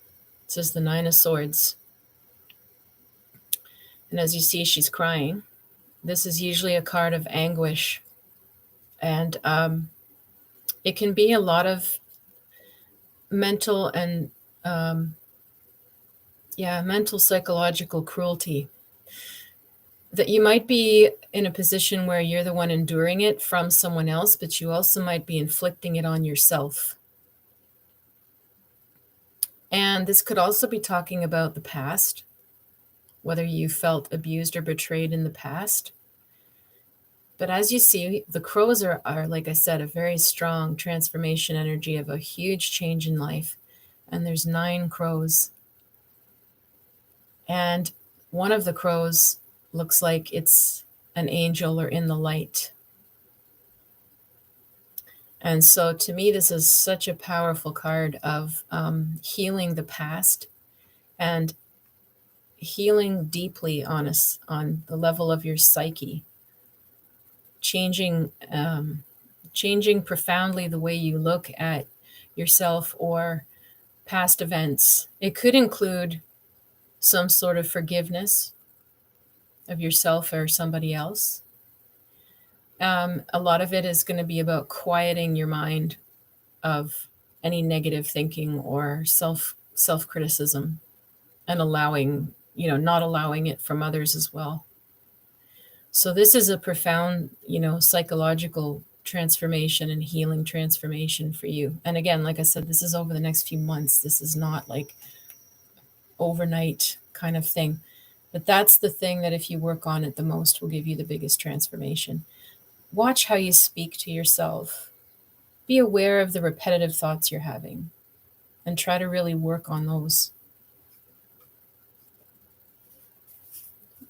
This is the Nine of Swords. And as you see, she's crying. This is usually a card of anguish. And it can be a lot of mental and mental psychological cruelty. That you might be in a position where you're the one enduring it from someone else, but you also might be inflicting it on yourself. And this could also be talking about the past, whether you felt abused or betrayed in the past. But as you see, the crows are, like I said, a very strong transformation energy of a huge change in life. And there's 9 crows. And one of the crows looks like it's an angel or in the light. And so to me, this is such a powerful card of healing the past and healing deeply on the level of your psyche, changing profoundly the way you look at yourself or past events. It could include some sort of forgiveness of yourself or somebody else. A lot of it is going to be about quieting your mind of any negative thinking or self-criticism, and allowing, not allowing it from others as well. So this is a profound, psychological transformation and healing transformation for you. And again, like I said, this is over the next few months. This is not like overnight kind of thing. But that's the thing that if you work on it the most will give you the biggest transformation. Watch how you speak to yourself. Be aware of the repetitive thoughts you're having and try to really work on those.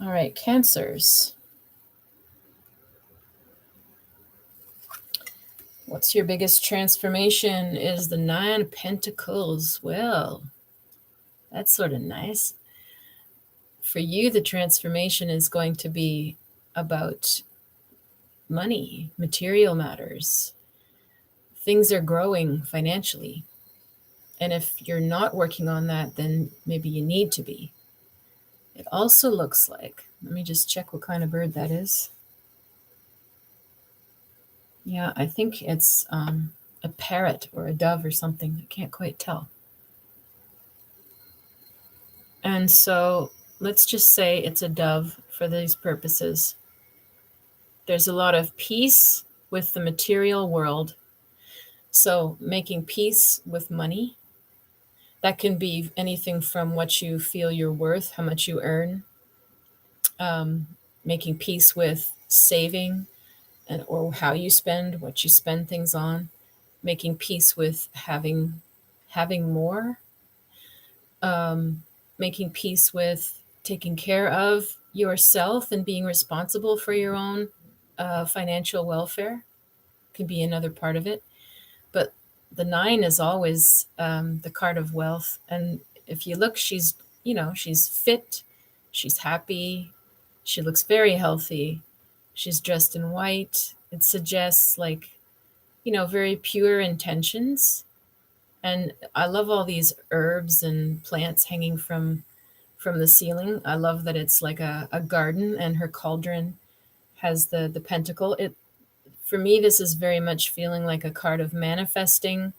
All right, Cancers. What's your biggest transformation? Is the 9 of Pentacles. Well, that's sort of nice. For you, the transformation is going to be about money, material matters. Things are growing financially. And if you're not working on that, then maybe you need to be. It also looks like, let me just check what kind of bird that is. Yeah, I think it's a parrot or a dove or something. I can't quite tell. And so let's just say it's a dove for these purposes. There's a lot of peace with the material world. So making peace with money. That can be anything from what you feel you're worth, how much you earn, making peace with saving, or how you spend, what you spend things on, making peace with having more, making peace with taking care of yourself and being responsible for your own financial welfare can be another part of it. But the 9 is always the card of wealth. And if you look, she's fit, she's happy, she looks very healthy, she's dressed in white. It suggests very pure intentions. And I love all these herbs and plants hanging from the ceiling. I love that it's like a garden, and her cauldron has the pentacle. For me, this is very much feeling like a card of manifesting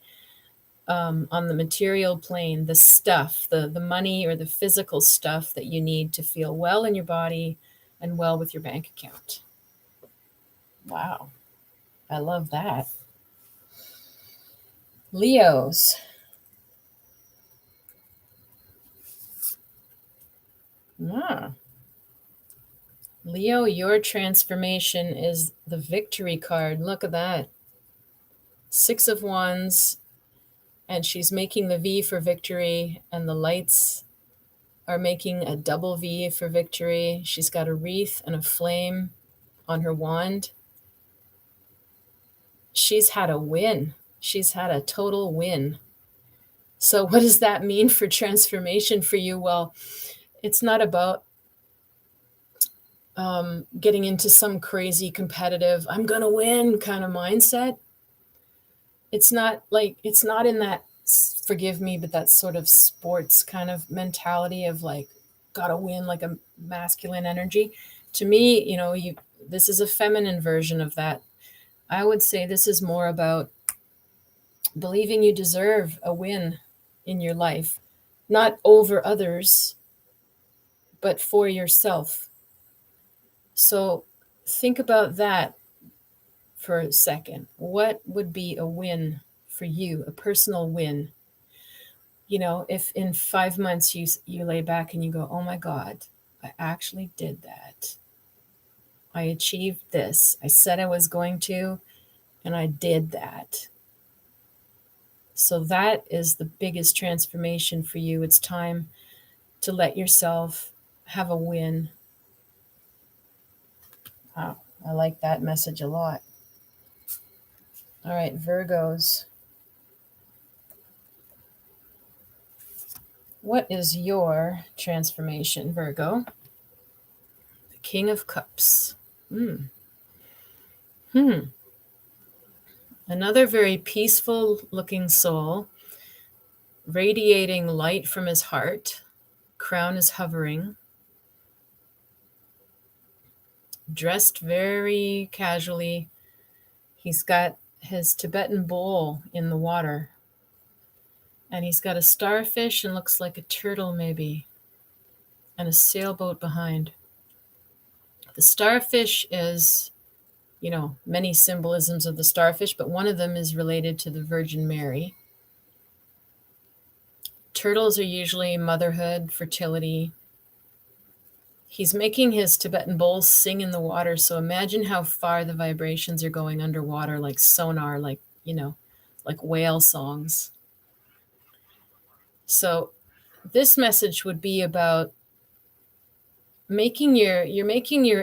on the material plane, the stuff, the money or the physical stuff that you need to feel well in your body and well with your bank account. Wow. I love that. Leos. Leo, your transformation is the victory card. Look at that. 6 of Wands, and she's making the V for victory, and the lights are making a double V for victory. She's got a wreath and a flame on her wand. She's had a win. She's had a total win. So what does that mean for transformation for you? Well, it's not about getting into some crazy competitive, I'm going to win kind of mindset. It's not in that, forgive me, but that sort of sports kind of mentality of like, gotta win, like a masculine energy. To me, this is a feminine version of that. I would say this is more about believing you deserve a win in your life, not over others, but for yourself. So think about that for a second. What would be a win for you, a personal win? If in 5 months you lay back and you go, oh my God, I actually did that. I achieved this. I said I was going to, and I did that. So that is the biggest transformation for you. It's time to let yourself have a win. Wow, I like that message a lot. All right, Virgos. What is your transformation, Virgo? The King of Cups. Another very peaceful looking soul, radiating light from his heart. Crown is hovering. Dressed very casually. He's got his Tibetan bowl in the water. And he's got a starfish and looks like a turtle maybe. And a sailboat behind. The starfish is, many symbolisms of the starfish, but one of them is related to the Virgin Mary. Turtles are usually motherhood, fertility. He's making his Tibetan bowl sing in the water, so imagine how far the vibrations are going underwater, like sonar, like whale songs. So this message would be about making your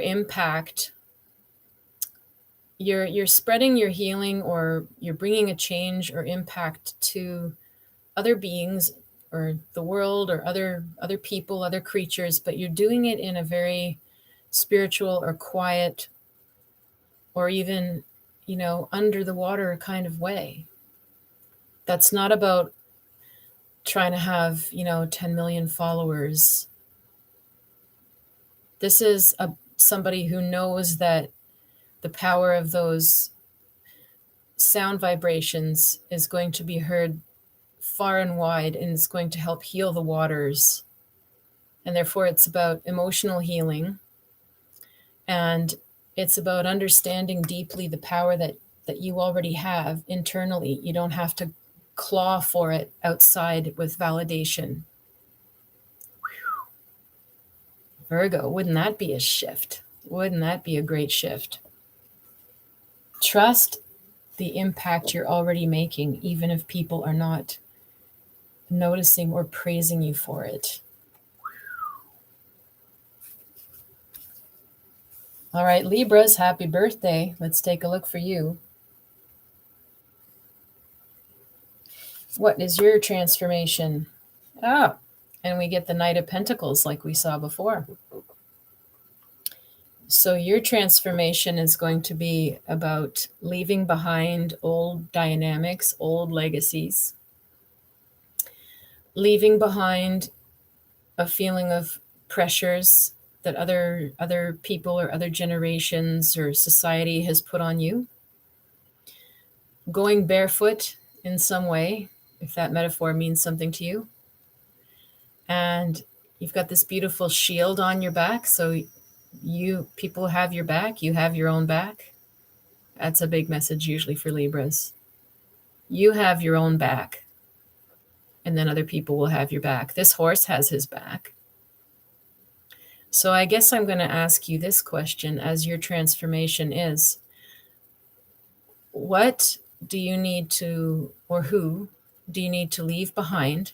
impact. You're spreading your healing, or you're bringing a change or impact to other beings or the world or other people, other creatures, but you're doing it in a very spiritual or quiet or even, under the water kind of way. That's not about trying to have, 10 million followers. This is somebody who knows that the power of those sound vibrations is going to be heard far and wide, and it's going to help heal the waters. And therefore it's about emotional healing, and it's about understanding deeply the power that you already have internally. You don't have to claw for it outside with validation. Virgo, wouldn't that be a shift? Wouldn't that be a great shift? Trust the impact you're already making, even if people are not noticing or praising you for it. All right, Libras, happy birthday. Let's take a look for you. What is your transformation? And we get the Knight of Pentacles like we saw before. So your transformation is going to be about leaving behind old dynamics, old legacies, leaving behind a feeling of pressures that other people or other generations or society has put on you. going barefoot in some way, if that metaphor means something to you. And you've got this beautiful shield on your back. So people have your back, you have your own back. That's a big message usually for Libras. You have your own back, and then other people will have your back. This horse has his back. So I guess I'm going to ask you this question as your transformation is: what do you need to, or who do you need to leave behind?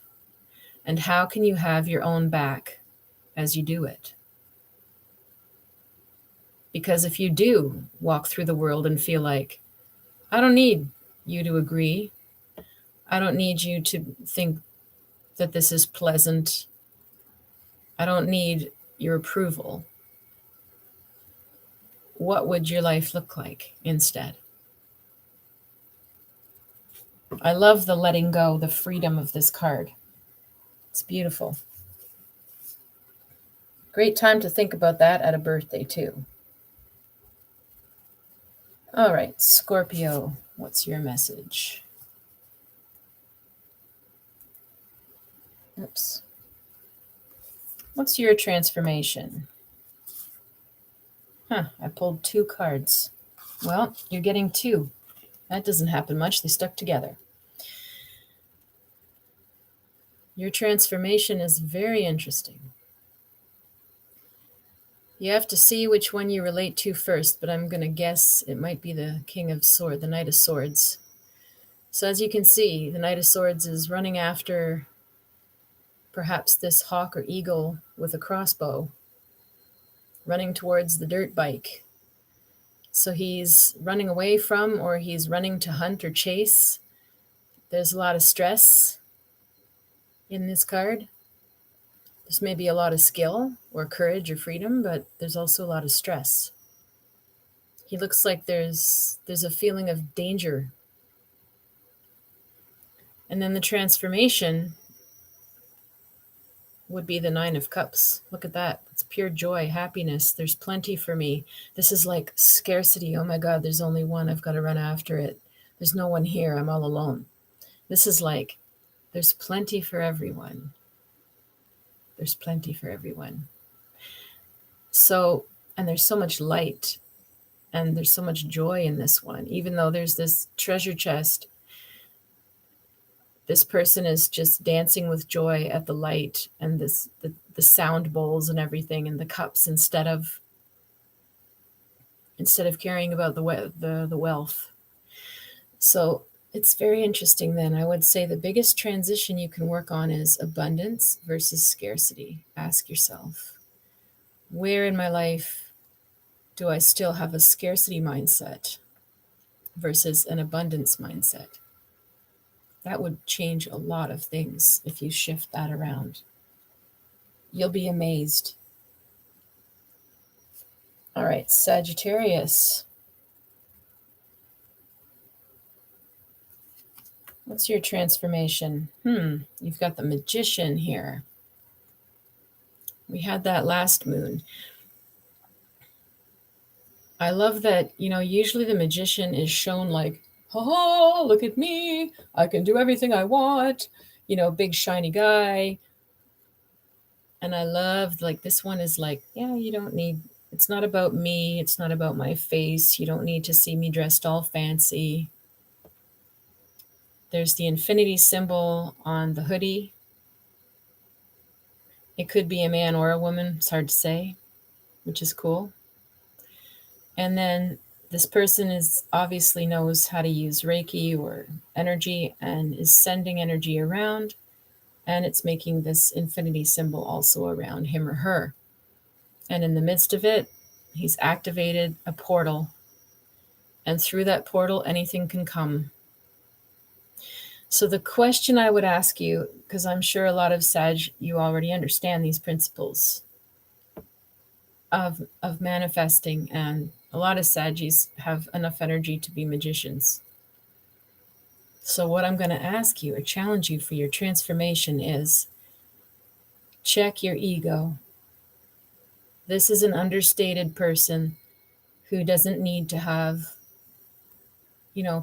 And how can you have your own back as you do it? Because if you do walk through the world and feel like, I don't need you to agree, I don't need you to think that this is pleasant, I don't need your approval, what would your life look like instead? I love the letting go, the freedom of this card. It's beautiful. Great time to think about that at a birthday too. All right, Scorpio, what's your message? Oops. What's your transformation? I pulled 2 cards. Well, you're getting 2. That doesn't happen much. They stuck together. Your transformation is very interesting. You have to see which one you relate to first, but I'm going to guess it might be the King of Swords, the Knight of Swords. So as you can see, the Knight of Swords is running after perhaps this hawk or eagle with a crossbow, running towards the dirt bike. So he's running away from, or he's running to hunt or chase. There's a lot of stress in this card. There's maybe a lot of skill or courage or freedom, but there's also a lot of stress. He looks like there's a feeling of danger. And then the transformation would be the 9 of Cups. Look at that. It's pure joy, happiness. There's plenty for me. This is like scarcity. Oh my God, there's only one. I've got to run after it. There's no one here. I'm all alone. This is like, there's plenty for everyone. There's plenty for everyone. So, and there's so much light and there's so much joy in this one. Even though there's this treasure chest, this person is just dancing with joy at the light and the sound bowls and everything and the cups instead of caring about the wealth. So it's very interesting then. I would say the biggest transition you can work on is abundance versus scarcity. Ask yourself, where in my life do I still have a scarcity mindset versus an abundance mindset? That would change a lot of things if you shift that around. You'll be amazed. All right, Sagittarius. What's your transformation? You've got the Magician here. We had that last moon. I love that, usually the Magician is shown like, oh, look at me. I can do everything I want. Big shiny guy. And I love, like, this one is like, yeah, it's not about me. It's not about my face. You don't need to see me dressed all fancy. There's the infinity symbol on the hoodie. It could be a man or a woman. It's hard to say, which is cool. And then this person obviously knows how to use Reiki or energy and is sending energy around. And it's making this infinity symbol also around him or her. And in the midst of it, he's activated a portal. And through that portal, anything can come. So the question I would ask you, because I'm sure a lot of Sag, you already understand these principles of manifesting, and a lot of Saggies have enough energy to be magicians. So what I'm going to ask you or challenge you for your transformation is check your ego. This is an understated person who doesn't need to have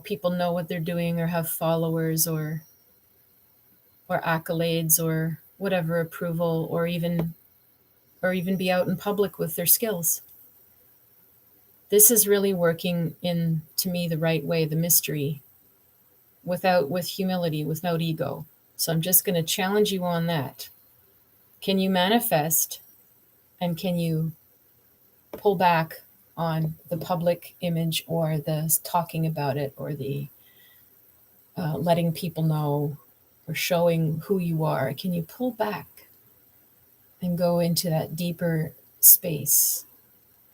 people know what they're doing or have followers or accolades or whatever approval, or even be out in public with their skills. This is really working in, to me, the right way, the mystery, with humility, without ego. So I'm just going to challenge you on that. Can you manifest, and can you pull back on the public image, or the talking about it, or the letting people know, or showing who you are? Can you pull back and go into that deeper space,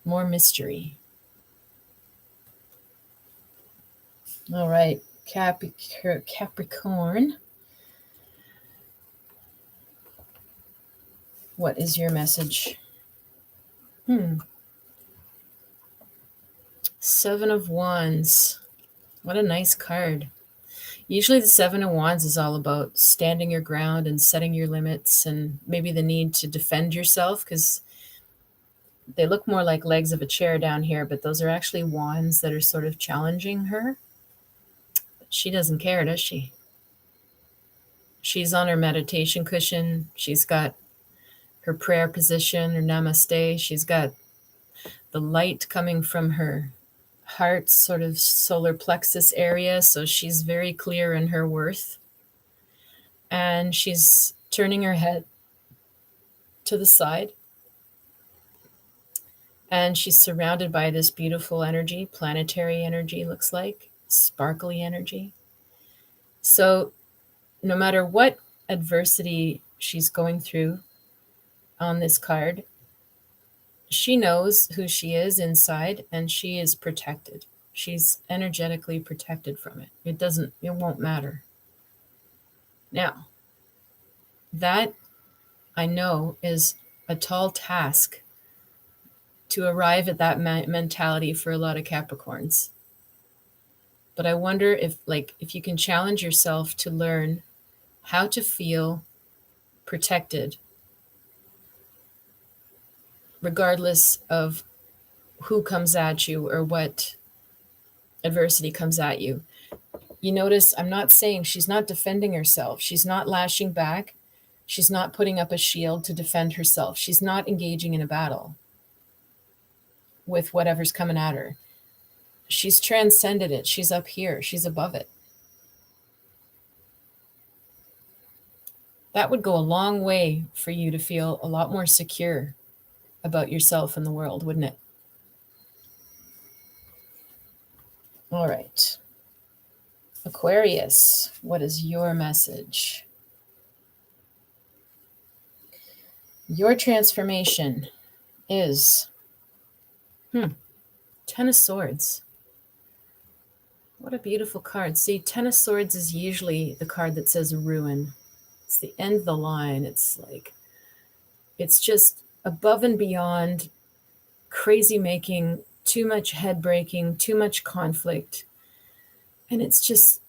more mystery? All right, Capricorn. What is your message? Seven of Wands. What a nice card. Usually the Seven of Wands is all about standing your ground and setting your limits, and maybe the need to defend yourself, because they look more like legs of a chair down here, but those are actually wands that are sort of challenging her. But she doesn't care, does she? She's on her meditation cushion. She's got her prayer position, her namaste. She's got the light coming from her heart, sort of solar plexus area. So she's very clear in her worth. And she's turning her head to the side. And she's surrounded by this beautiful energy, planetary energy, looks like, sparkly energy. So no matter what adversity she's going through on this card, she knows who she is inside, and she is protected. She's energetically protected from it. It won't matter. Now, that I know is a tall task to arrive at that mentality for a lot of Capricorns. But I wonder if you can challenge yourself to learn how to feel protected, regardless of who comes at you or what adversity comes at you. You notice I'm not saying she's not defending herself. She's not lashing back. She's not putting up a shield to defend herself. She's not engaging in a battle with whatever's coming at her. She's transcended it. She's up here. She's above it. That would go a long way for you to feel a lot more secure about yourself and the world, wouldn't it? All right. Aquarius, what is your message? Your transformation is Ten of Swords. What a beautiful card. See, Ten of Swords is usually the card that says ruin. It's the end of the line. It's like, it's just above and beyond crazy making, too much head breaking, too much conflict. And it's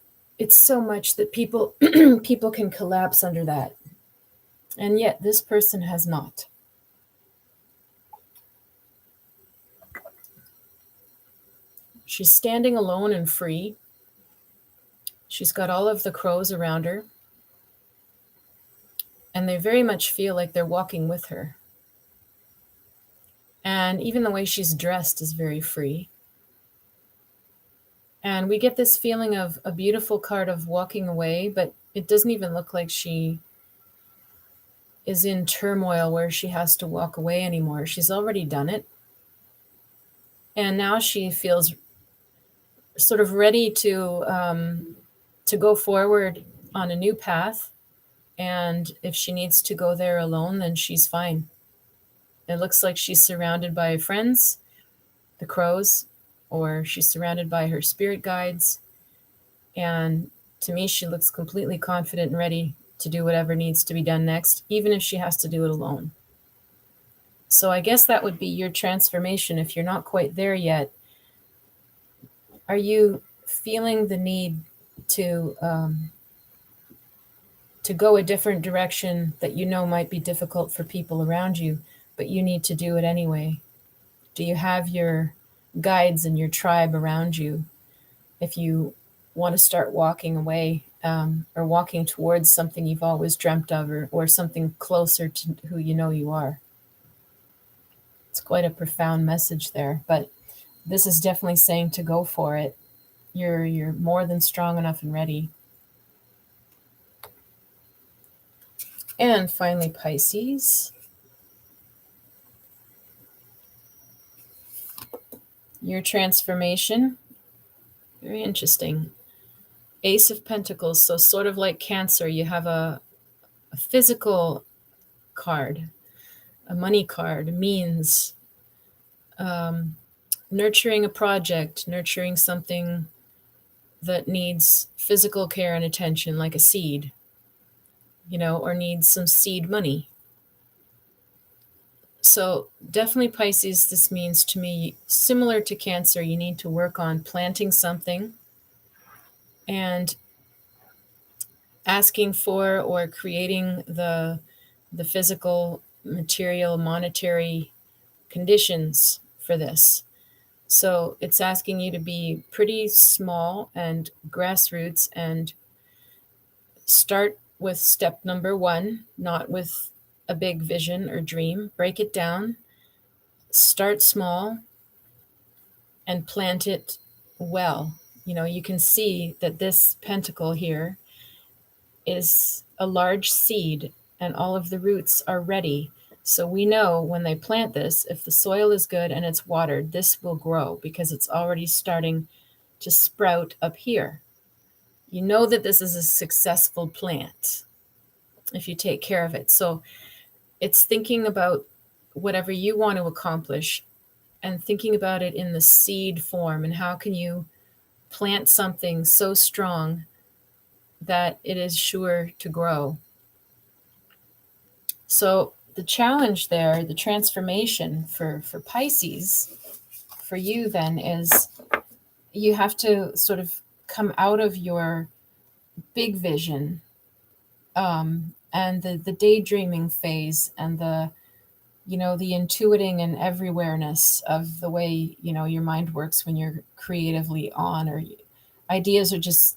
so much that people can collapse under that. And yet this person has not. She's standing alone and free. She's got all of the crows around her. And they very much feel like they're walking with her. And even the way she's dressed is very free. And we get this feeling of a beautiful card of walking away, but it doesn't even look like she is in turmoil where she has to walk away anymore. She's already done it. And now she feels sort of ready to go forward on a new path. And if she needs to go there alone, then she's fine. It looks like she's surrounded by friends, the crows, or she's surrounded by her spirit guides. And to me, she looks completely confident and ready to do whatever needs to be done next, even if she has to do it alone. So I guess that would be your transformation if you're not quite there yet. Are you feeling the need to go a different direction that you know might be difficult for people around you, but you need to do it anyway? Do you have your guides and your tribe around you if you want to start walking away or walking towards something you've always dreamt of, or something closer to who you know you are. It's quite a profound message there, but this is definitely saying to go for it. You're more than strong enough and ready. And finally, Pisces. Your transformation. Very interesting. Ace of Pentacles. So sort of like Cancer, you have a physical card, a money card, means nurturing a project, nurturing something that needs physical care and attention, like a seed, or needs some seed money. So definitely Pisces, this means to me, similar to Cancer, you need to work on planting something and asking for or creating the physical, material, monetary conditions for this. So it's asking you to be pretty small and grassroots and start with step number 1, not with a big vision or dream. Break it down, start small, and plant it well. You can see that this pentacle here is a large seed and all of the roots are ready. So we know when they plant this, if the soil is good and it's watered, this will grow because it's already starting to sprout up here. You know that this is a successful plant if you take care of it. So it's thinking about whatever you want to accomplish and thinking about it in the seed form, and how can you plant something so strong that it is sure to grow. So the challenge there, the transformation for Pisces, for you then, is you have to sort of come out of your big vision and the daydreaming phase and the intuiting and everywhereness of the way your mind works when you're creatively on, or ideas are just,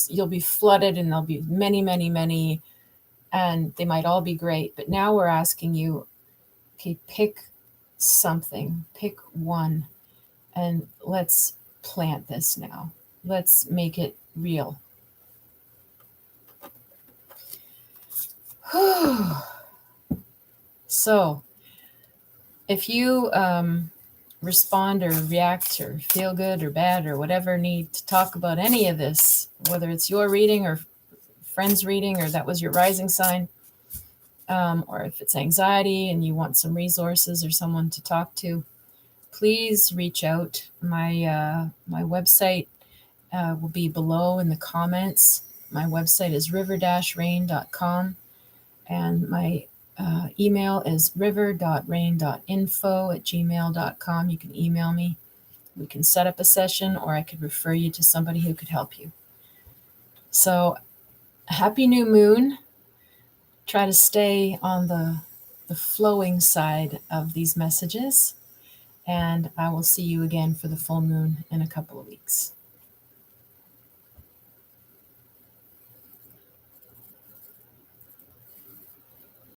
you'll be flooded and there'll be many, many, many, and they might all be great. But now we're asking you, okay, pick something, pick one, and let's plant this now. Let's make it real. So if you respond or react or feel good or bad or whatever, need to talk about any of this, whether it's your reading or friend's reading, or that was your rising sign, or if it's anxiety and you want some resources or someone to talk to, please reach out. My website will be below in the comments. My website is river-rain.com, and my email is river.rain.info@gmail.com. You can email me. We can set up a session, or I could refer you to somebody who could help you. So happy new moon. Try to stay on the flowing side of these messages, and I will see you again for the full moon in a couple of weeks.